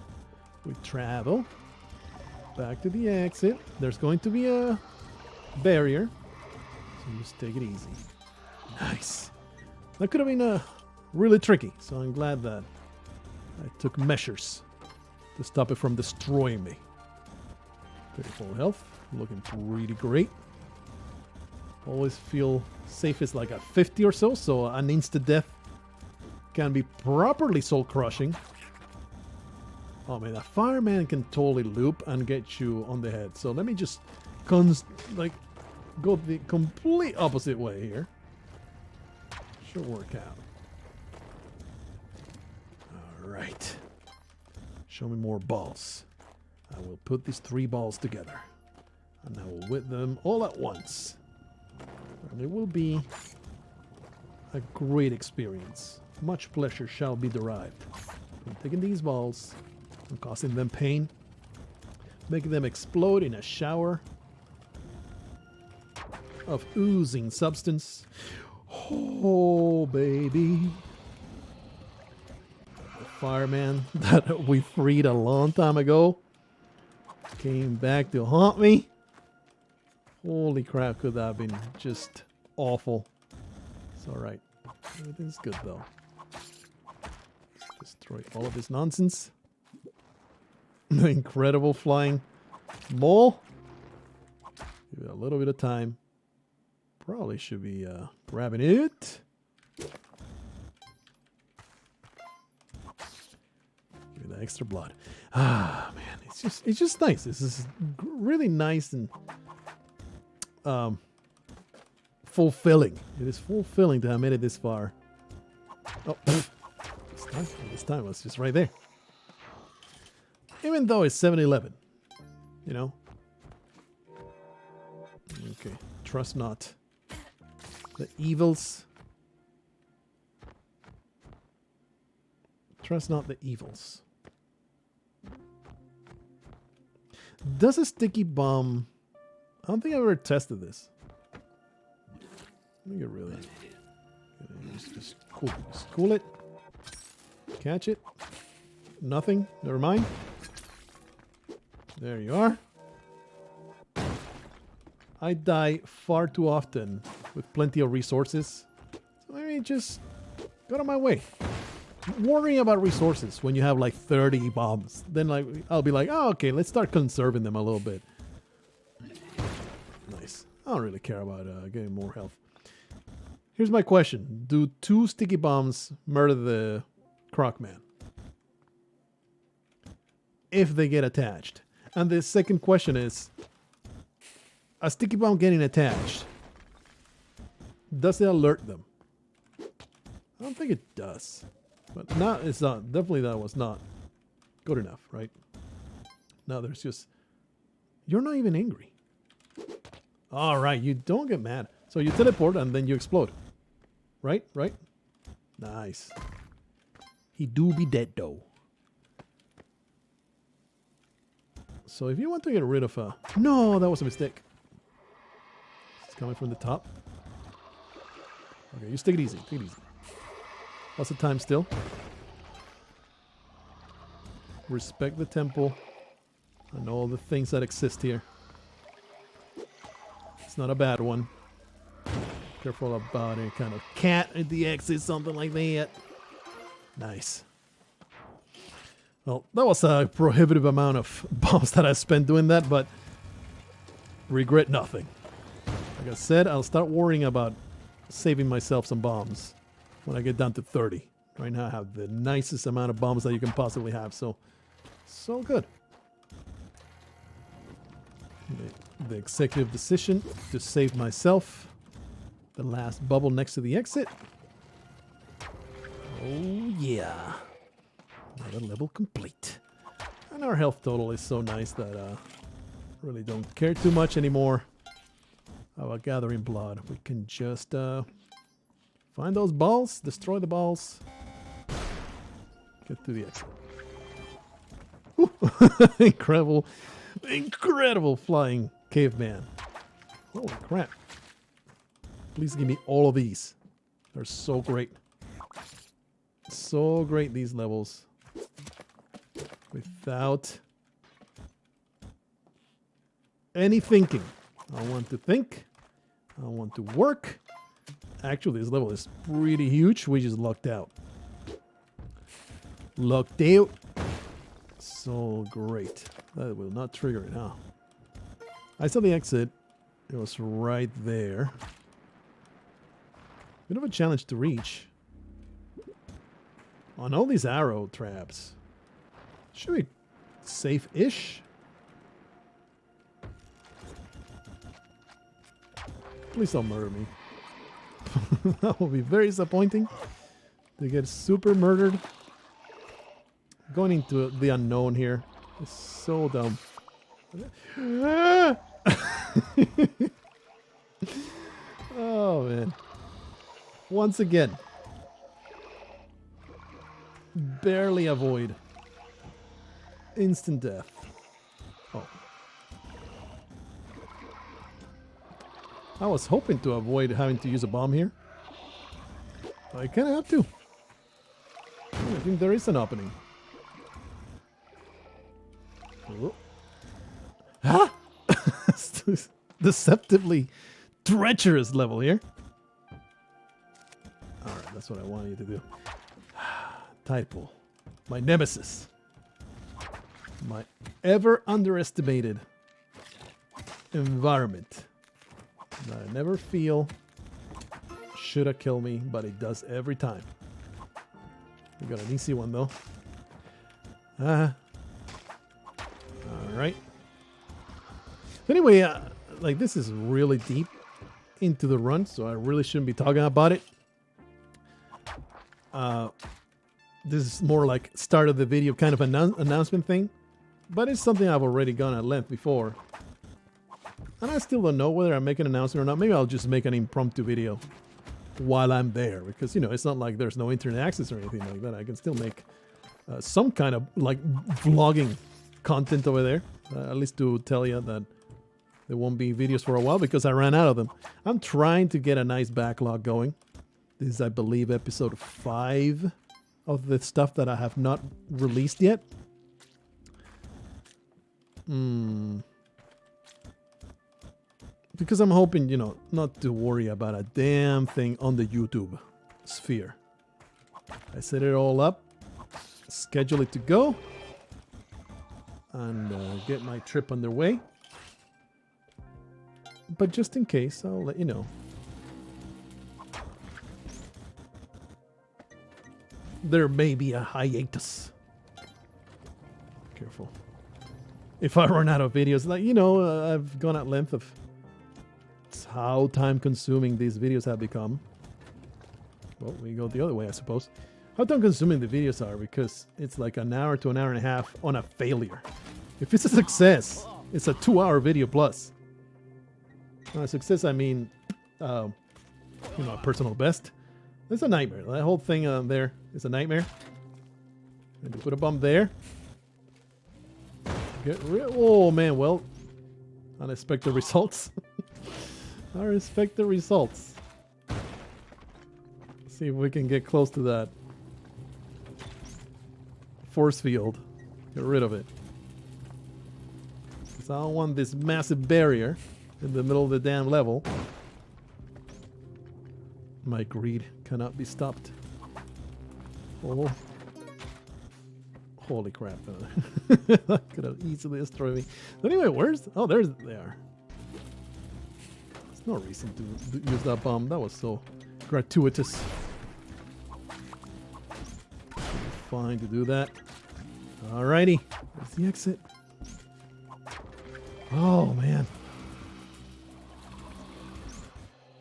we travel back to the exit. There's going to be a barrier. So just take it easy. Nice. That could have been really tricky. So I'm glad that I took measures to stop it from destroying me. Pretty full health. Looking pretty great. Always feel safe is like a 50 or so. So an instant death can be properly soul crushing. Oh man, a fireman can totally loop and get you on the head. So let me just go the complete opposite way here. Should work out. Alright. Show me more balls. I will put these 3 balls together. And I will whip them all at once. And it will be a great experience. Much pleasure shall be derived from taking these balls and causing them pain, making them explode in a shower of oozing substance. Oh, baby. The fireman that we freed a long time ago came back to haunt me. Holy crap, could that have been just awful. It's alright. Everything's good though. Destroy all of this nonsense. The incredible flying mole. Give it a little bit of time. Probably should be grabbing it. Give it the extra blood. Ah man, it's just nice. This is really nice and fulfilling. It is fulfilling to have made it this far. Oh, this time it was just right there. Even though it's 7-Eleven, you know. Okay, trust not the evils. Trust not the evils. Does a sticky bomb? I don't think I've ever tested this. Let me get really. Just cool it. Catch it. Nothing. Never mind. There you are. I die far too often with plenty of resources. So let me just go on my way. Worrying about resources when you have like 30 bombs. Then like I'll be like, oh, okay, let's start conserving them a little bit. Nice. I don't really care about getting more health. Here's my question. Do 2 sticky bombs murder the Croc Man? If they get attached. And the second question is, a sticky bomb getting attached, does it alert them? I don't think it does. But it's not. Definitely that was not good enough, right? Now there's just, you're not even angry. All right, you don't get mad. So you teleport and then you explode. Right? Right? Nice. He do be dead though. So if you want to get rid of a... No, that was a mistake. It's coming from the top. Okay, just take it easy. Take it easy. What's the time still? Respect the temple and all the things that exist here. It's not a bad one. Careful about any kind of cat at the exit, something like that. Nice. Well, that was a prohibitive amount of bombs that I spent doing that, but regret nothing. Like I said, I'll start worrying about saving myself some bombs when I get down to 30. Right now I have the nicest amount of bombs that you can possibly have, so good. The executive decision to save myself. The last bubble next to the exit. Oh yeah. Another level complete. And our health total is so nice that really don't care too much anymore about gathering blood. We can just find those balls, destroy the balls, get to the exit. Ooh. Incredible flying caveman. Holy crap. Please give me all of these. They're so great. So great, these levels. Without any thinking. I want to think. I want to work. Actually, this level is pretty huge. We just lucked out. Lucked out. So great. That will not trigger it, huh? I saw the exit. It was right there. Bit of a challenge to reach. On all these arrow traps. Should be safe-ish. Please don't murder me. That will be very disappointing to get super murdered Going into the unknown here is so dumb. Oh, man. Once again. Barely avoid. Instant death. Oh. I was hoping to avoid having to use a bomb here. I kind of have to. I think there is an opening. Oh. Huh? Deceptively treacherous level here. Alright, that's what I want you to do. Tide pool. My nemesis. My ever underestimated environment. That I never feel should have killed me, but it does every time. We got an easy one though. Alright. Anyway, like this is really deep into the run, so I really shouldn't be talking about it. This is more like start of the video kind of announcement thing, but it's something I've already gone at length before. And I still don't know whether I make an announcement or not. Maybe I'll just make an impromptu video while I'm there, because, you know, it's not like there's no internet access or anything like that. I can still make some kind of like vlogging content over there, at least to tell you that there won't be videos for a while because I ran out of them. I'm trying to get a nice backlog going. This is, I believe, episode 5 of the stuff that I have not released yet. Because I'm hoping, you know, not to worry about a damn thing on the YouTube sphere. I set it all up, schedule it to go, and get my trip underway. But just in case, I'll let you know. There may be a hiatus. Careful. If I run out of videos, like, you know, I've gone at length of how time-consuming these videos have become. Well, we go the other way, I suppose. How time-consuming the videos are, because it's like an hour to an hour and a half on a failure. If it's a success, it's a 2-hour video plus. A success, I mean, you know, a personal best. It's a nightmare. That whole thing there is a nightmare. And to put a bomb there. Oh, man, well, unexpected results. Unexpected results. Let's see if we can get close to that force field. Get rid of it. Because I don't want this massive barrier in the middle of the damn level. My greed cannot be stopped. Oh. Holy crap. That could have easily destroyed me. Anyway, where's... Oh, they are. There's no reason to use that bomb. That was so gratuitous. Fine to do that. Alrighty. Where's the exit? Oh, man.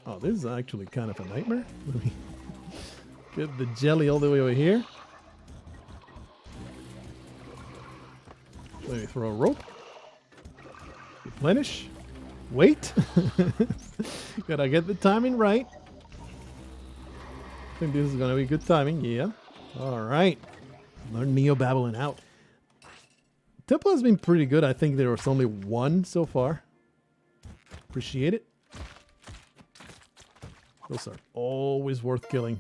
Oh, this is actually kind of a nightmare. Let me get the jelly all the way over here. Let me throw a rope. Replenish. Wait. Gotta get the timing right. I think this is gonna be good timing. Yeah. Alright. Learn Neo Babylon out. Temple has been pretty good. I think there was only one so far. Appreciate it. Those are always worth killing.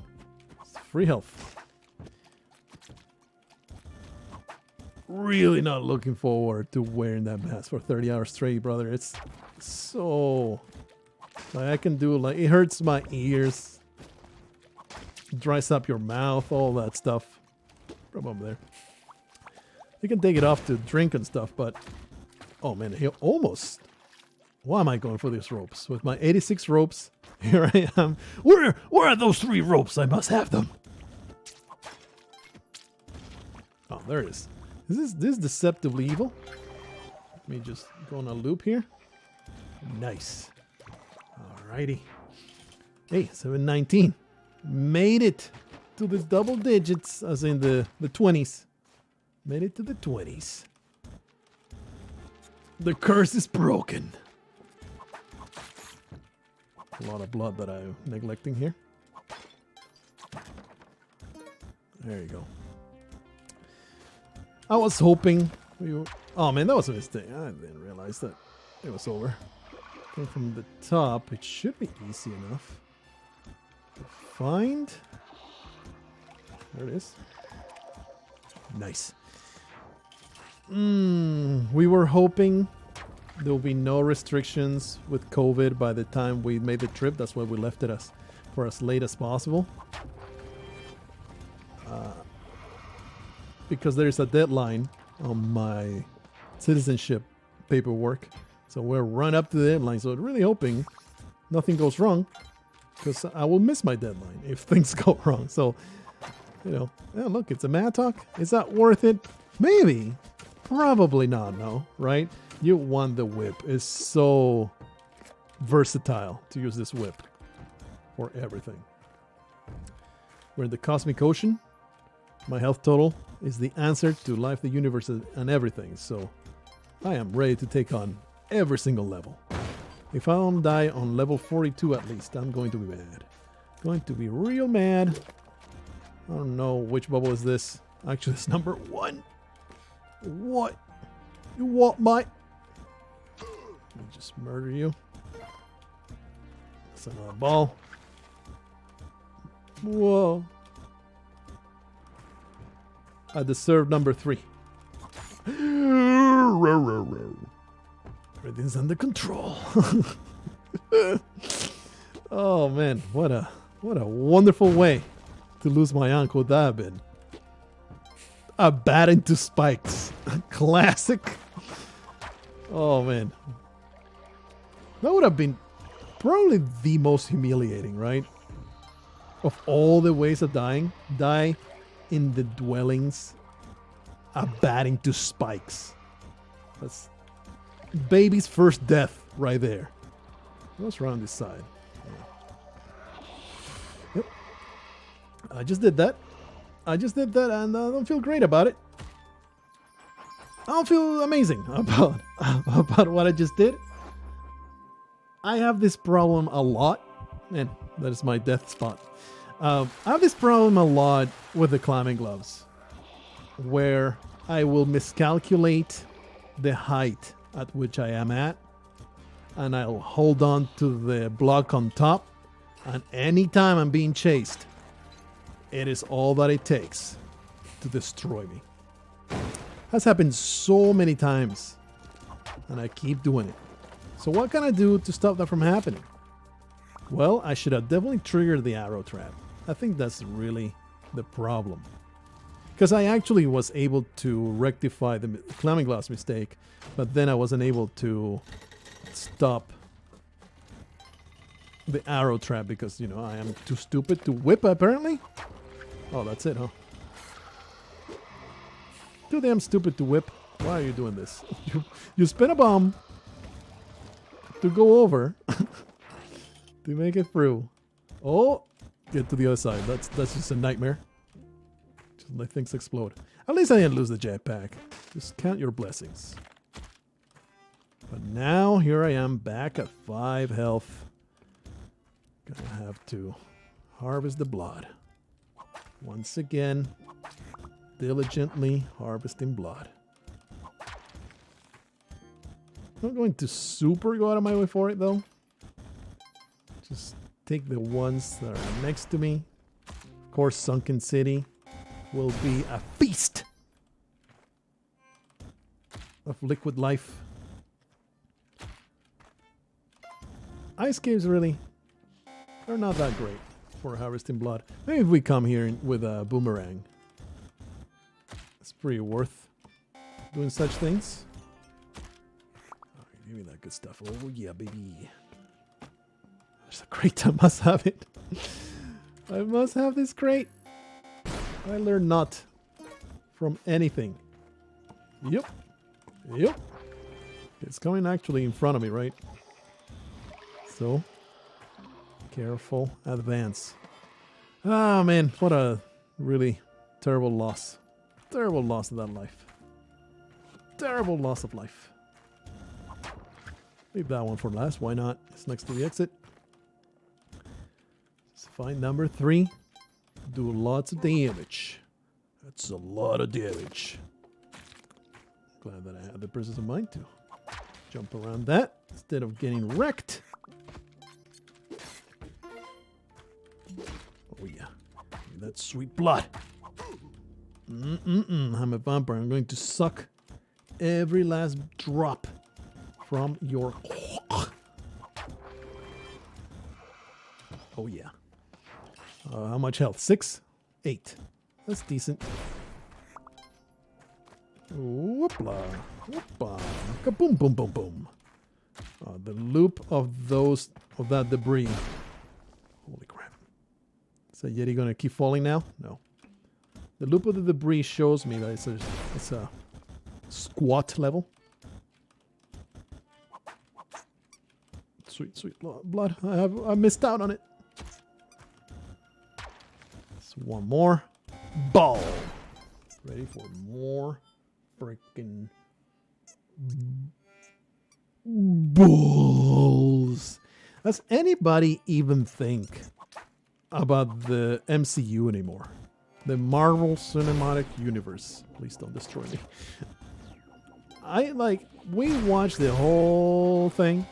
It's free health. Really not looking forward to wearing that mask for 30 hours straight, brother. It's so... Like, I can do, like, it hurts my ears. Dries up your mouth, all that stuff. From over there. You can take it off to drink and stuff, but... Oh, man, he almost... Why am I going for these ropes? With my 86 ropes, here I am. Where are those 3 ropes? I must have them. Oh, there it is. Is this deceptively evil? Let me just go on a loop here. Nice. Alrighty. Hey, 719. Made it to the double digits, as in the 20s. Made it to the 20s. The curse is broken. A lot of blood that I'm neglecting here. There you go. I was hoping we were... Oh man, that was a mistake. I didn't realize that it was over. Came from the top. It should be easy enough to find. There it is. Nice. We were hoping there will be no restrictions with COVID by the time we made the trip. That's why we left it for as late as possible. Because there is a deadline on my citizenship paperwork. So we're run up to the deadline. So really hoping nothing goes wrong, because I will miss my deadline if things go wrong. So, you know, yeah, look, it's a mattock. Is that worth it? Maybe. Probably not, no, right? You want the whip. It's so versatile to use this whip for everything. We're in the cosmic ocean. My health total is the answer to life, the universe, and everything. So I am ready to take on every single level. If I don't die on level 42 at least, I'm going to be mad. Going to be real mad. I don't know which bubble is this. Actually, it's number 1. What? You want my... Let me just murder you. That's another ball. Whoa. I deserve number 3. Everything's under control. Oh man, what a wonderful way to lose my uncle that have been. A bat into spikes. Classic. Oh man. That would have been probably the most humiliating, right? Of all the ways of dying, die in the dwellings, a bat into spikes. That's baby's first death right there. What's around this side? Yep. I just did that. And I don't feel great about it. I don't feel amazing about what I just did. I have this problem a lot. Man, that is my death spot. I have this problem a lot with the climbing gloves, where I will miscalculate the height at which I am at, and I'll hold on to the block on top, and anytime I'm being chased, it is all that it takes to destroy me. That's happened so many times, and I keep doing it. So what can I do to stop that from happening? Well, I should have definitely triggered the arrow trap. I think that's really the problem. Because I actually was able to rectify the climbing glass mistake, but then I wasn't able to stop the arrow trap because, you know, I am too stupid to whip, apparently. Oh, that's it, huh? Too damn stupid to whip. Why are you doing this? You spin a bomb to go over to make it through. Oh, get to the other side. That's just a nightmare. Just let things explode. At least I didn't lose the jetpack. Just count your blessings. But now here I am back at 5 health. Gonna have to harvest the blood. Once again, diligently harvesting blood. I'm not going to super go out of my way for it though. Just take the ones that are next to me. Of course, Sunken City will be a feast of liquid life. Ice caves really are not that great for harvesting blood. Maybe if we come here with a boomerang, it's pretty worth doing such things. Oh, give me that good stuff. Oh yeah, baby. There's a crate. I must have it. I must have this crate. I learn not from anything. Yep. Yep. It's coming actually in front of me, right? So, careful. Advance. Ah, man. What a really terrible loss. Terrible loss of that life. Terrible loss of life. Leave that one for last. Why not? It's next to the exit. Let's find number 3. Do lots of damage. That's a lot of damage. Glad that I had the presence of mind to jump around that instead of getting wrecked. Oh yeah. That's sweet blood. I'm a vampire. I'm going to suck every last drop from your... Oh yeah. How much health? 6? 8. That's decent. Whoopla. Whoopa. Kaboom, boom, boom, boom. The loop of that debris. Holy crap. Is that Yeti gonna keep falling now? No. The loop of the debris shows me that it's a squat level. Sweet, sweet blood. I missed out on it. Just one more. Ball. Ready for more freaking balls. Does anybody even think about the MCU anymore? The Marvel Cinematic Universe. Please don't destroy me. We watched the whole thing.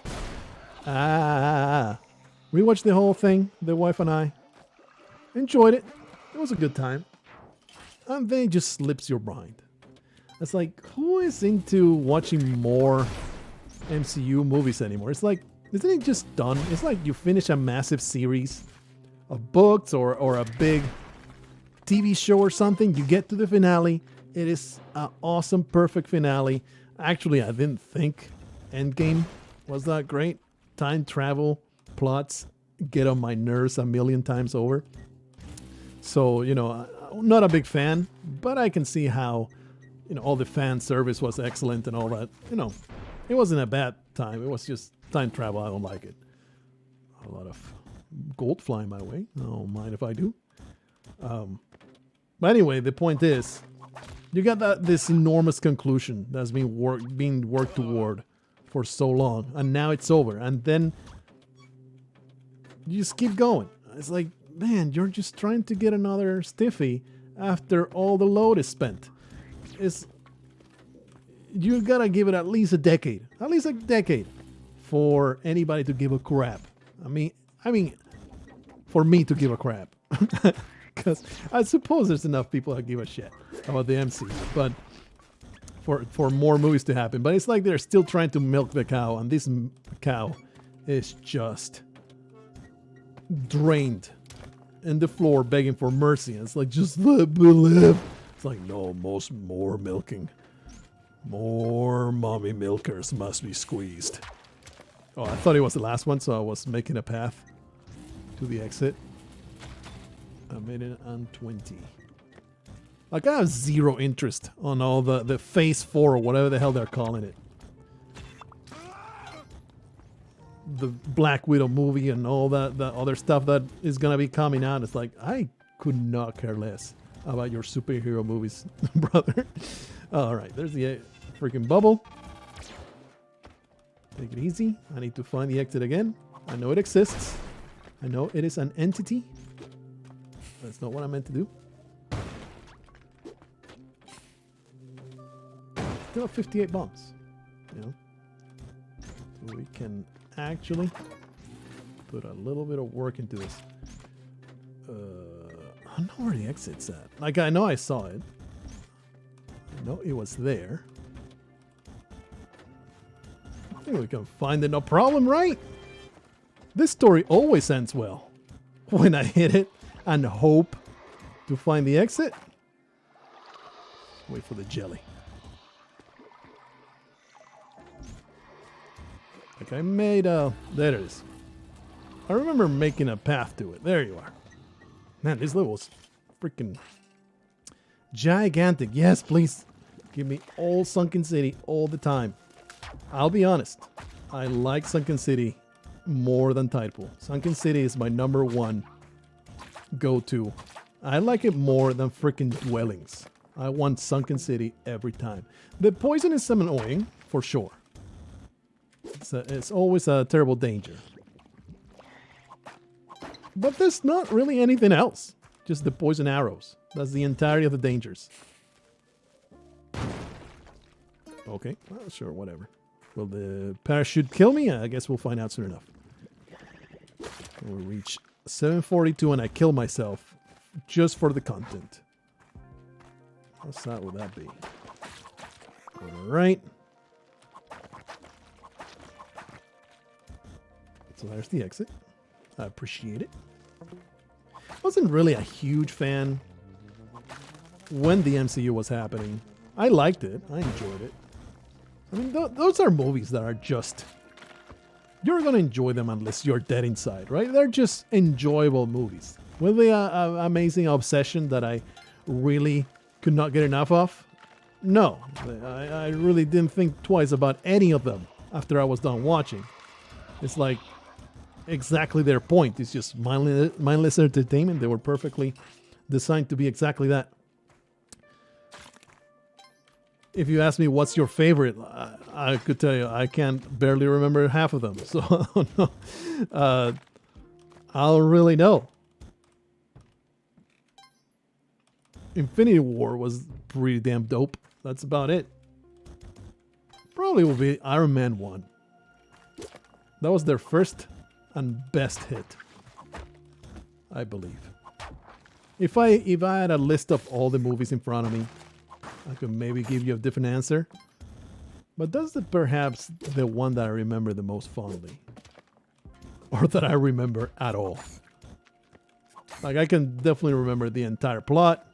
We watched the whole thing, the wife and I. Enjoyed it. It was a good time. And then it just slips your mind. It's like, who is into watching more MCU movies anymore? It's like, isn't it just done? It's like you finish a massive series of books or a big TV show or something. You get to the finale. It is an awesome, perfect finale. Actually, I didn't think Endgame was that great. Time travel plots get on my nerves a million times over. So, you know, I'm not a big fan, but I can see how, you know, all the fan service was excellent and all that. You know, it wasn't a bad time. It was just time travel. I don't like it. A lot of gold flying my way. I don't mind if I do. But anyway, the point is, you got this enormous conclusion that's being worked toward for so long, and now it's over, and then you just keep going. It's like, man, you're just trying to get another stiffy after all the load is spent. You gotta give it at least a decade for anybody to give a crap. I mean, for me to give a crap, because I suppose there's enough people that give a shit about the MCU, but for more movies to happen. But it's like they're still trying to milk the cow, and this cow is just drained in the floor begging for mercy. And it's like, just let me live. It's like, no, more milking. More mommy milkers must be squeezed. Oh, I thought it was the last one, so I was making a path to the exit. I made it on 20. Like, I have zero interest on all the Phase 4 or whatever the hell they're calling it. The Black Widow movie and all that other stuff that is gonna be coming out. It's like, I could not care less about your superhero movies, brother. Alright, there's the freaking bubble. Take it easy. I need to find the exit again. I know it exists. I know it is an entity. That's not what I meant to do. Still have 58 bombs. You know? So we can actually put a little bit of work into this. I don't know where the exit's at. Like, I know I saw it. I know it was there. I think we can find it, no problem, right? This story always ends well. When I hit it and hope to find the exit. Wait for the jelly. Like, I made a... There it is. I remember making a path to it. There you are. Man, this level is freaking gigantic. Yes, please. Give me all Sunken City all the time. I'll be honest. I like Sunken City more than Tidepool. Sunken City is my #1 go-to. I like it more than freaking Dwellings. I want Sunken City every time. The poison is some annoying, for sure. It's always a terrible danger. But there's not really anything else. Just the poison arrows. That's the entirety of the dangers. Okay, well, sure, whatever. Will the parachute kill me? I guess we'll find out soon enough. We'll reach 742 and I kill myself just for the content. How sad would that be? Alright. So there's the exit. I appreciate it. I wasn't really a huge fan when the MCU was happening. I liked it. I enjoyed it. I mean, those are movies that are just... You're going to enjoy them unless you're dead inside, right? They're just enjoyable movies. With the amazing obsession that I really could not get enough of? No. I really didn't think twice about any of them after I was done watching. It's like exactly their point. It's just mindless entertainment. They were perfectly designed to be exactly that. If you ask me what's your favorite, I could tell you I can't barely remember half of them. So I'll really know. Infinity War was pretty damn dope. That's about it. Probably will be Iron Man 1. That was their first and best hit, I believe. If I had a list of all the movies in front of me, I could maybe give you a different answer. But that's perhaps the one that I remember the most fondly. Or that I remember at all. Like, I can definitely remember the entire plot.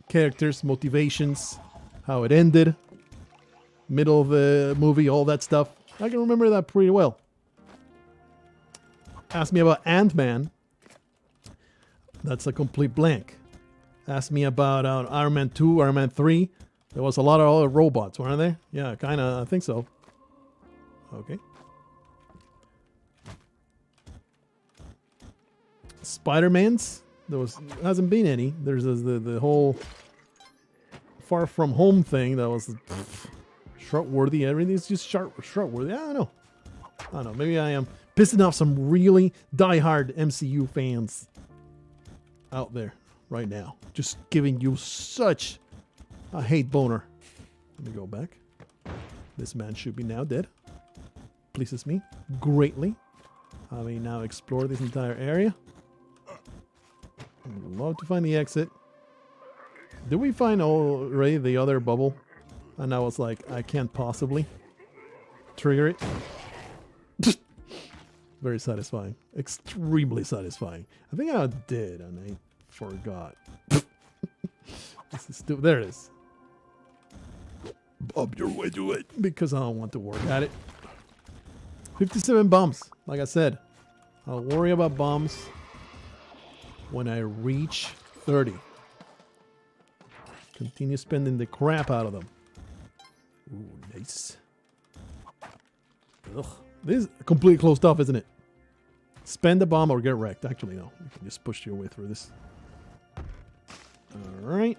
Characters, motivations, how it ended. Middle of the movie, all that stuff. I can remember that pretty well. Ask me about Ant-Man. That's a complete blank. Ask me about Iron Man 2, Iron Man 3. There was a lot of other robots, weren't there? Yeah, kind of. I think so. Okay. Spider-Man's. There hasn't been any. There's the whole Far From Home thing that was short-worthy. Everything's just short-worthy. I don't know. Maybe I am pissing off some really die-hard MCU fans out there right now. Just giving you such a hate boner. Let me go back. This man should be now dead. Pleases me greatly. I may now explore this entire area. I would love to find the exit. Did we find already the other bubble? And I was like, I can't possibly trigger it. Very satisfying. Extremely satisfying. I think I did and I forgot. This is there it is. Bob your way to it because I don't want to work at it. 57 bombs. Like I said, I'll worry about bombs when I reach 30. Continue spending the crap out of them. Ooh, nice. Ugh. This is completely closed off, isn't it? Spend the bomb or get wrecked. Actually, no. You can just push your way through this. Alright.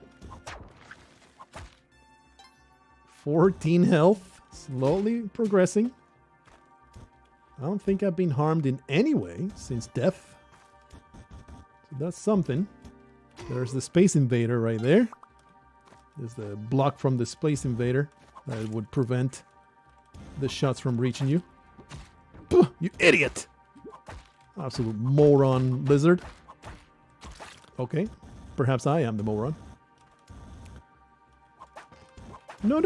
14 health. Slowly progressing. I don't think I've been harmed in any way since death. So that's something. There's the Space Invader right there. There's the block from the Space Invader that would prevent the shots from reaching you. Puh, you idiot! Absolute moron lizard. Okay. Perhaps I am the moron. No.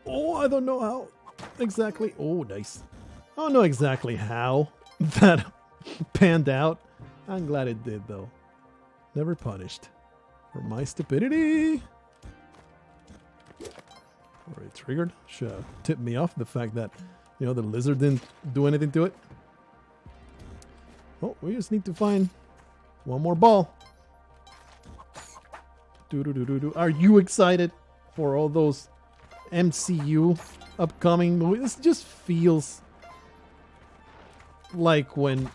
Oh, I don't know how exactly. Oh, nice. I don't know exactly how that panned out. I'm glad it did, though. Never punished for my stupidity. Already triggered. Should have tipped me off the fact that, you know, the lizard didn't do anything to it. Oh, we just need to find one more ball. Are you excited for all those MCU upcoming movies? This just feels like when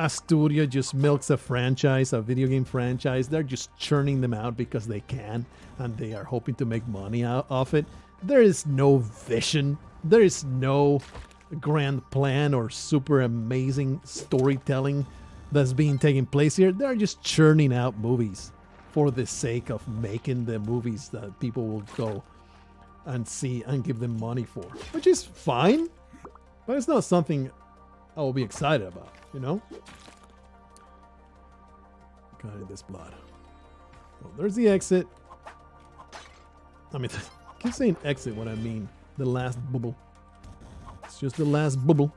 a studio just milks a franchise, a video game franchise. They're just churning them out because they can, and they are hoping to make money out of it. There is no vision. There is no grand plan or super amazing storytelling that's being taking place here. They're just churning out movies for the sake of making the movies that people will go and see and give them money for, which is fine, but it's not something I will be excited about, you know? Kind of this blood. Well, there's the exit. I mean, I keep saying exit when I mean the last bubble. It's just the last bubble.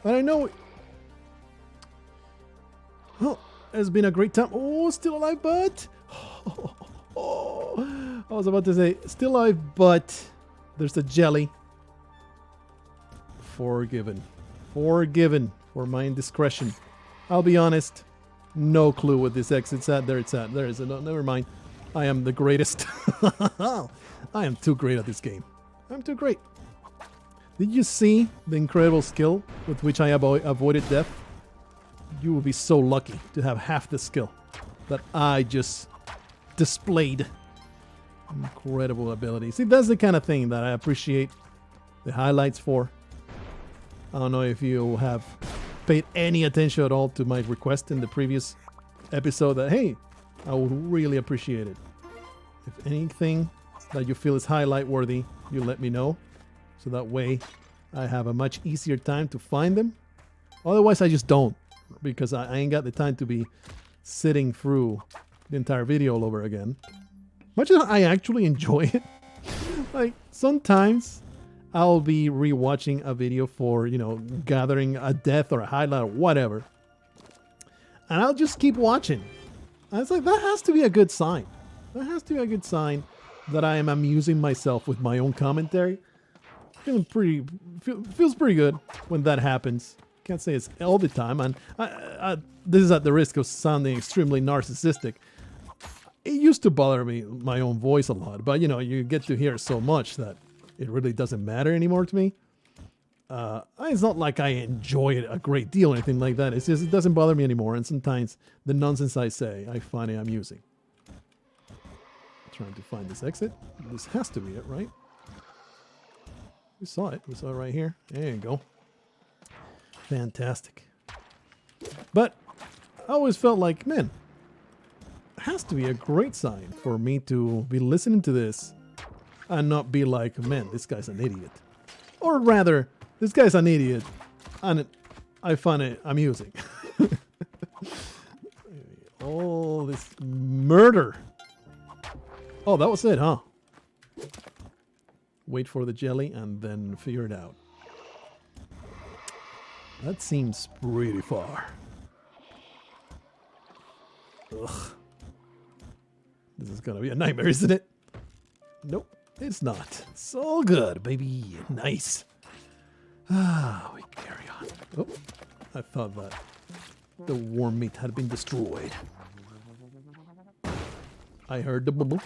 And I know... Oh, it's been a great time. Oh, still alive, but... Oh, I was about to say, still alive, but... There's a jelly. Forgiven. Forgiven for my indiscretion. I'll be honest. No clue what this exit's at. There it's at. There is. No, never mind. I am the greatest. I am too great at this game. I'm too great. Did you see the incredible skill with which I avoided death? You will be so lucky to have half the skill that I just displayed. Incredible ability. See, that's the kind of thing that I appreciate the highlights for. I don't know if you have paid any attention at all to my request in the previous episode that, hey, I would really appreciate it. If anything that you feel is highlight worthy, you let me know. So that way I have a much easier time to find them. Otherwise, I just don't, because I ain't got the time to be sitting through the entire video all over again. Much as I actually enjoy it. Like, sometimes I'll be rewatching a video for, you know, gathering a death or a highlight or whatever. And I'll just keep watching. And it's like, that has to be a good sign. That has to be a good sign that I am amusing myself with my own commentary. Feels pretty good when that happens. Can't say it's all the time. And this is at the risk of sounding extremely narcissistic. It used to bother me, my own voice, a lot. But, you know, you get to hear so much that it really doesn't matter anymore to me. It's not like I enjoy it a great deal or anything like that. It's just, it doesn't bother me anymore. And sometimes the nonsense I say, I find it amusing. Trying to find this exit. This has to be it, right? We saw it. We saw it right here. There you go. Fantastic. But I always felt like, man, it has to be a great sign for me to be listening to this and not be like, man, this guy's an idiot. Or rather, this guy's an idiot and I find it amusing. All this murder. Oh, that was it, huh? Wait for the jelly and then figure it out. That seems pretty far. Ugh. This is gonna be a nightmare, isn't it? Nope, it's not. It's all good, baby. Nice. Ah, we carry on. Oh, I thought that the warm meat had been destroyed. I heard the bubble.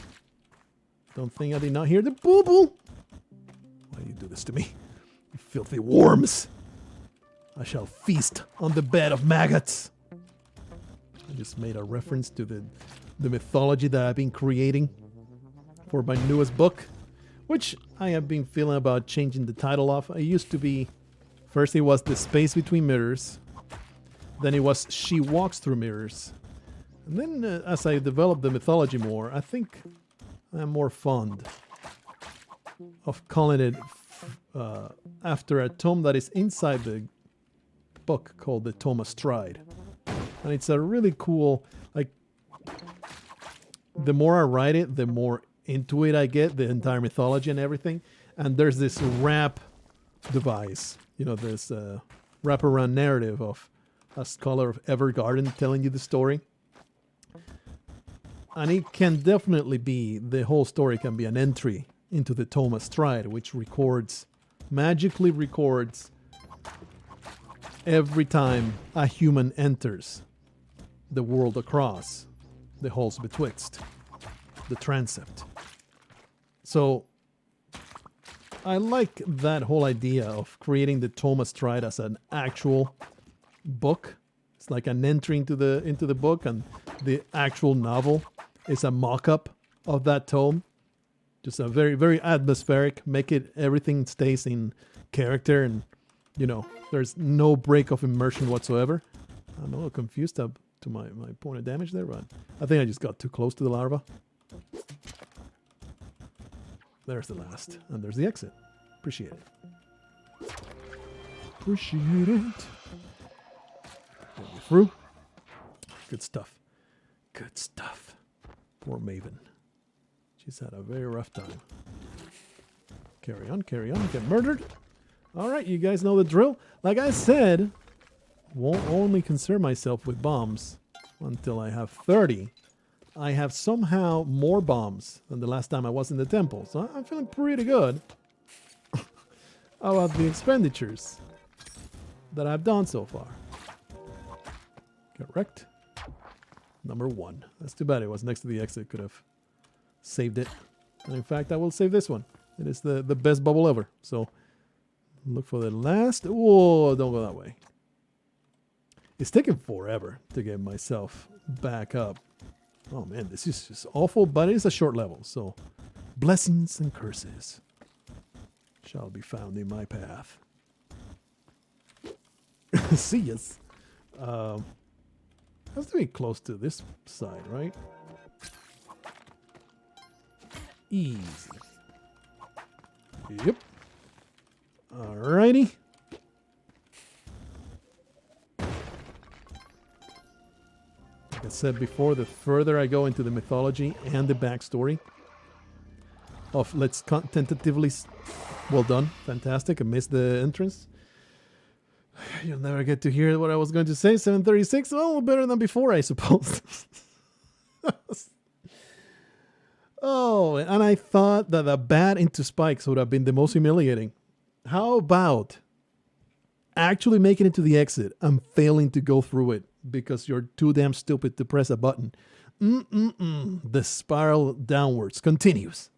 Don't think I did not hear the bubble. Why do you do this to me? You filthy worms. I shall feast on the bed of maggots. I just made a reference to the mythology that I've been creating for my newest book, which I have been feeling about changing the title of. It used to be, first it was The Space Between Mirrors, then it was She Walks Through Mirrors, and then as I developed the mythology more, I think I'm more fond of calling it after a tome that is inside the book called the Tome of Stride. And it's a really cool, like, the more I write it, the more into it I get, the entire mythology and everything. And there's this wrap device, you know, this wraparound narrative of a scholar of Evergarden telling you the story. And it can definitely be, the whole story can be an entry into the Tome of Stride, which magically records every time a human enters the world across, the halls betwixt, the transept. So I like that whole idea of creating the tome astride as an actual book. It's like an entry into the book, and the actual novel is a mock-up of that tome. Just a very, very atmospheric. Make it, everything stays in character, and you know, there's no break of immersion whatsoever. I'm a little confused up to my point of damage there, but I think I just got too close to the larva. There's the last, and there's the exit. Appreciate it. Appreciate it. Get me through. Good stuff. Good stuff. Poor Maven. She's had a very rough time. Carry on, carry on. Get murdered. All right, you guys know the drill. Like I said, won't only concern myself with bombs until I have 30. I have somehow more bombs than the last time I was in the temple, so I'm feeling pretty good about the expenditures that I've done so far. Correct. Number 1. That's too bad it was next to the exit. Could have saved it. And in fact, I will save this one. It is the best bubble ever. So look for the last. Whoa, don't go that way. It's taking forever to get myself back up. Oh man, this is just awful, but it is a short level, so blessings and curses shall be found in my path. See yes. Has to be close to this side, right? Easy. Yep. Alrighty. Like I said before, the further I go into the mythology and the backstory of let's tentatively... Well done. Fantastic. I missed the entrance. You'll never get to hear what I was going to say. 736. Well, better than before, I suppose. Oh, and I thought that a bat into spikes would have been the most humiliating. How about actually making it to the exit and failing to go through it because you're too damn stupid to press a button? The spiral downwards continues.